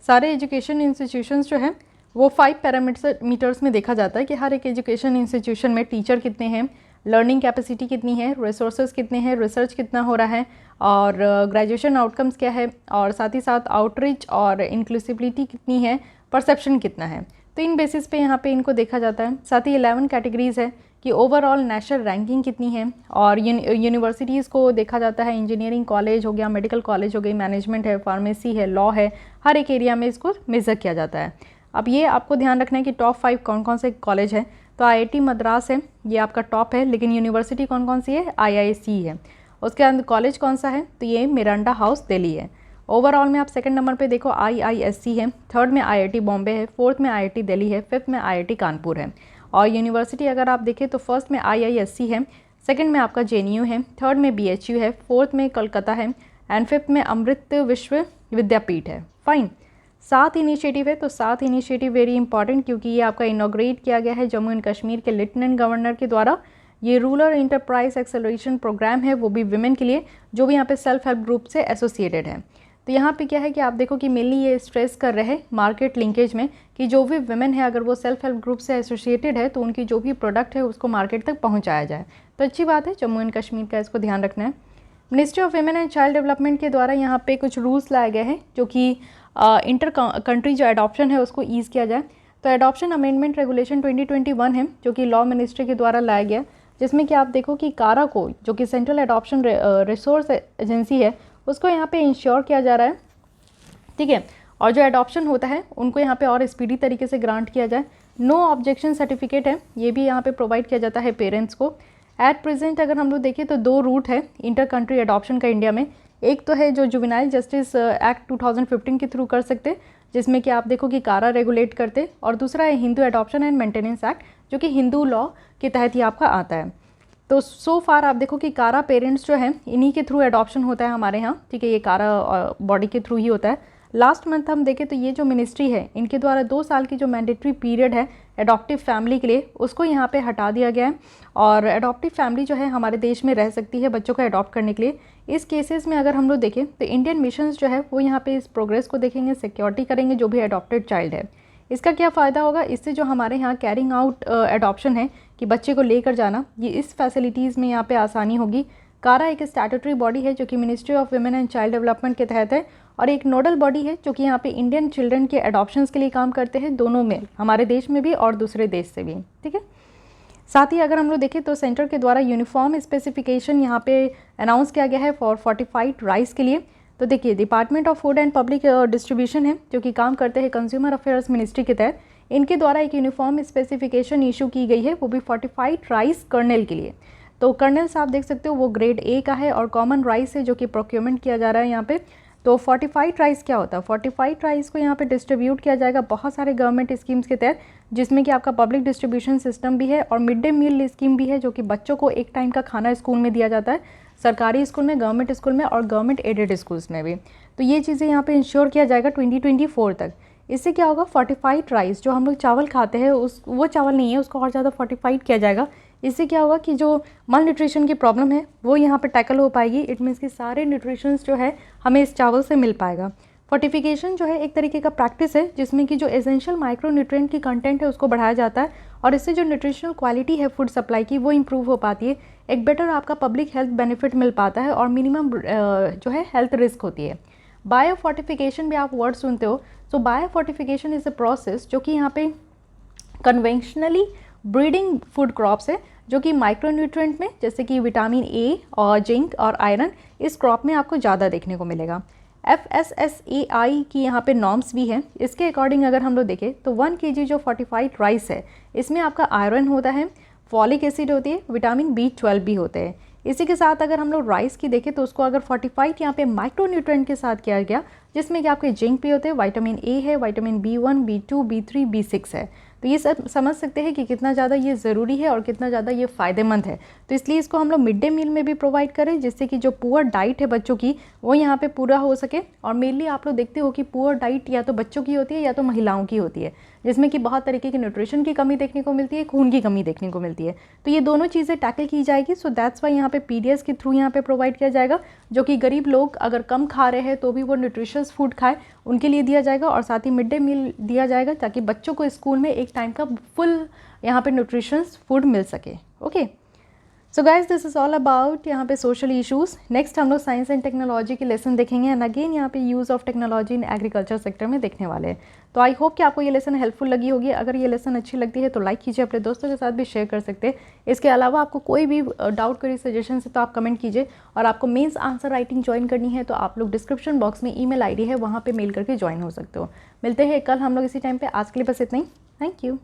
सारे एजुकेशन इंस्टीट्यूशंस जो है वो 5 पैरामीटर्स में देखा जाता है कि हर एक एजुकेशन इंस्टीट्यूशन में टीचर कितने हैं, लर्निंग कैपेसिटी कितनी है, रिसोर्सेज कितने हैं, रिसर्च कितना हो रहा है, और ग्रेजुएशन आउटकम्स क्या है, और साथ ही साथ आउटरीच और इंक्लूसिविटी कितनी है, परसेप्शन कितना है। तो इन बेसिस पे यहाँ पे इनको देखा जाता है। साथ ही 11 कैटेगरीज़ है कि ओवरऑल नेशनल रैंकिंग कितनी है, और यूनिवर्सिटीज़ को देखा जाता है, इंजीनियरिंग कॉलेज हो गया, मेडिकल कॉलेज हो गई, मैनेजमेंट है, फार्मेसी है, लॉ है, हर एक एरिया में इसको मेज़र किया जाता है। अब ये आपको ध्यान रखना है कि टॉप 5 कौन कौन से कॉलेज है। तो IIT मद्रास है, ये आपका टॉप है, लेकिन यूनिवर्सिटी कौन कौन सी है, IISc है। उसके अंदर कॉलेज कौन सा है, तो ये मिरांडा हाउस दिल्ली है। ओवरऑल में आप सेकंड नंबर पे देखो IISc है, थर्ड में IIT बॉम्बे है, फोर्थ में IIT दिल्ली है, फिफ्थ में IIT कानपुर है। और यूनिवर्सिटी अगर आप देखें तो फर्स्ट में IISc है, सेकंड में आपका JNU है, थर्ड में BHU है, फोर्थ में कलकत्ता है, एंड फिफ्थ में अमृत विश्व विद्यापीठ है। फाइन। 7 इनिशिएटिव है, तो 7 इनिशिएटिव वेरी इंपॉर्टेंट, क्योंकि ये आपका इनॉग्रेट किया गया है जम्मू एंड कश्मीर के लेफ्टिनेंट गवर्नर के द्वारा। ये रूरल इंटरप्राइज एक्सेलरेशन प्रोग्राम है, वो भी विमेन के लिए, जो भी यहाँ पे सेल्फ हेल्प ग्रुप से एसोसिएटेड है। तो यहाँ पे क्या है कि आप देखो कि मेनली ये स्ट्रेस कर रहे हैं मार्केट लिंकेज में कि जो भी वुमेन है अगर वो सेल्फ हेल्प ग्रुप से एसोसिएटेड है तो उनकी जो भी प्रोडक्ट है उसको मार्केट तक पहुँचाया जाए। तो अच्छी बात है, जम्मू एंड कश्मीर का इसको ध्यान रखना है। Ministry of women and child development के द्वारा यहाँ पे कुछ रूल्स लाए गए हैं जो कि इंटर कंट्री जो एडॉप्शन है उसको ईज़ किया जाए। तो एडॉप्शन अमेंडमेंट रेगुलेशन 2021 है जो कि लॉ मिनिस्ट्री के द्वारा लाया गया, जिसमें कि आप देखो कि कारा को, जो कि सेंट्रल एडॉप्शन रिसोर्स एजेंसी है, उसको यहाँ पे इंश्योर किया जा रहा है, ठीक है। और जो एडॉप्शन होता है उनको यहाँ पे और स्पीडी तरीके से ग्रांट किया जाए। नो ऑब्जेक्शन सर्टिफिकेट है, ये भी यहाँ पे प्रोवाइड किया जाता है पेरेंट्स को। एट प्रेजेंट अगर हम लोग देखें तो 2 रूट है इंटर कंट्री एडॉप्शन का इंडिया में। एक तो है जो जुवेनाइल जस्टिस एक्ट 2015 के थ्रू कर सकते, जिसमें कि आप देखो कि कारा रेगुलेट करते, और दूसरा है Hindu adoption and maintenance act, जो कि हिंदू लॉ के तहत ही आपका आता है। तो सो फार आप देखो कि कारा पेरेंट्स जो हैं इन्हीं के थ्रू एडॉप्शन होता है हमारे यहाँ, ठीक है, ये कारा बॉडी के थ्रू ही होता है। लास्ट मंथ हम देखें तो ये जो मिनिस्ट्री है इनके द्वारा 2 साल की जो मैंडेटरी पीरियड है एडॉप्टिव फैमिली के लिए उसको यहाँ पे हटा दिया गया है और एडॉप्टिव फैमिली जो है हमारे देश में रह सकती है बच्चों को अडॉप्ट करने के लिए। इस केसेस में अगर हम लोग देखें तो इंडियन मिशंस जो है वो यहाँ पे इस प्रोग्रेस को देखेंगे, सिक्योरिटी करेंगे जो भी अडॉप्टेड चाइल्ड है। इसका क्या फ़ायदा होगा, इससे जो हमारे यहाँ कैरिंग आउट एडॉप्शन है कि बच्चे को लेकर जाना, ये इस फैसिलिटीज़ में यहाँ पे आसानी होगी। कारा एक स्टैट्यूटरी बॉडी है जो कि ministry of women and child development के तहत है और एक नोडल बॉडी है जो कि यहाँ पे इंडियन चिल्ड्रन के अडॉप्शंस के लिए काम करते हैं, दोनों में, हमारे देश में भी और दूसरे देश से भी। ठीक है, साथ ही अगर हम लोग देखें तो सेंटर के द्वारा यूनिफॉर्म स्पेसिफिकेशन यहाँ पे अनाउंस किया गया है फॉर फोर्टिफाइड राइस के लिए। तो देखिए department of food and public distribution है जो कि काम करते हैं कंज्यूमर अफेयर्स मिनिस्ट्री के तहत, इनके द्वारा एक यूनिफॉर्म स्पेसिफिकेशन इशू की गई है, वो भी फोर्टिफाइड राइस कर्नल के लिए। तो कर्नल्स आप देख सकते हो वो ग्रेड ए का है और कॉमन राइस है जो कि प्रोक्योरमेंट किया जा रहा है यहाँ पे। तो फोर्टिफाइड राइस क्या होता है, फोर्टिफाइड राइस को यहाँ पे डिस्ट्रीब्यूट किया जाएगा बहुत सारे गवर्नमेंट स्कीम्स के तहत, जिसमें कि आपका पब्लिक डिस्ट्रीब्यूशन सिस्टम भी है और मिड डे मील स्कीम भी है जो कि बच्चों को एक टाइम का खाना स्कूल में दिया जाता है, सरकारी स्कूल में, गवर्नमेंट स्कूल में और गवर्नमेंट एडेड स्कूल्स में भी। तो ये चीज़ें यहाँ पे इंश्योर किया जाएगा 2024 तक। इससे क्या होगा, फोर्टिफाइड राइस जो हम लोग चावल खाते हैं वो चावल नहीं है, उसको और ज़्यादा फोर्टिफाइड किया जाएगा। इससे क्या होगा कि जो मल न्यूट्रिशन की प्रॉब्लम है वो यहाँ पे टैकल हो पाएगी। इट मीन्स कि सारे न्यूट्रिशंस जो है हमें इस चावल से मिल पाएगा। फोर्टिफिकेशन जो है एक तरीके का प्रैक्टिस है जिसमें कि जो एसेंशियल माइक्रो न्यूट्रिएंट की कंटेंट है उसको बढ़ाया जाता है और इससे जो न्यूट्रिशनल क्वालिटी है फूड सप्लाई की वो इंप्रूव हो पाती है, एक बेटर आपका पब्लिक हेल्थ बेनिफिट मिल पाता है और मिनिमम जो है हेल्थ रिस्क होती है। बायो फोर्टिफिकेशन भी आप वर्ड सुनते हो। So biofortification is a process जो कि यहाँ पे कन्वेंशनली ब्रीडिंग फूड क्रॉप्स है जो कि माइक्रोन्यूट्रिएंट में जैसे कि विटामिन ए और जिंक और आयरन इस क्रॉप में आपको ज़्यादा देखने को मिलेगा। FSSAI की यहाँ पे नॉर्म्स भी हैं। इसके अकॉर्डिंग अगर हम लोग देखें तो 1 kg जो फोर्टिफाइड राइस है इसमें आपका आयरन होता है, फॉलिक एसिड होती है, विटामिन B12 भी होते हैं। इसी के साथ अगर हम लोग राइस की देखें तो उसको अगर फोर्टिफाइड यहाँ पे माइक्रोन्यूट्रिएंट के साथ किया गया जिसमें कि आपके जिंक भी होते हैं, विटामिन ए है, vitamin B1, B2, B3, B6 है। तो ये सब समझ सकते हैं कि कितना ज़्यादा ये ज़रूरी है और कितना ज़्यादा ये फ़ायदेमंद है। तो इसलिए इसको हम लोग मिड डे मील में भी प्रोवाइड करें जिससे कि जो पुअर डाइट है बच्चों की वो यहाँ पे पूरा हो सके। और मेनली आप लोग देखते हो कि पुअर डाइट या तो बच्चों की होती है या तो महिलाओं की होती है, जिसमें कि बहुत तरीके की न्यूट्रिशन की कमी देखने को मिलती है, खून की कमी देखने को मिलती है। तो ये दोनों चीज़ें टैकल की जाएगी। सो दैट्स वाई यहाँ पे PDS के थ्रू यहाँ पे प्रोवाइड किया जाएगा जो कि गरीब लोग अगर कम खा रहे हैं तो भी वो न्यूट्रिशियस फूड खाए उनके लिए दिया जाएगा और साथ ही मिड डे मील दिया जाएगा ताकि बच्चों को स्कूल में एक टाइम का फुल यहाँ पे न्यूट्रिशियस फूड मिल सके। Okay, so guys this is all about यहाँ पे सोशल इश्यूज़। नेक्स्ट हम लोग साइंस एंड टेक्नोलॉजी के लेसन देखेंगे एंड अगेन यहाँ पे use of technology in agriculture sector में देखने वाले हैं। तो आई होप कि आपको ये लेसन हेल्पफुल लगी होगी। अगर ये लेसन अच्छी लगती है तो लाइक कीजिए, अपने दोस्तों के साथ भी शेयर कर सकते हैं। इसके अलावा आपको कोई भी डाउट करी सजेशन है तो आप कमेंट कीजिए और आपको मेंस आंसर राइटिंग ज्वाइन करनी है तो आप लोग डिस्क्रिप्शन बॉक्स में email ID है वहाँ पर मेल करके ज्वाइन हो सकते हो। मिलते हैं कल हम लोग इसी टाइम पर। आज के लिए बस इतना ही। Thank you.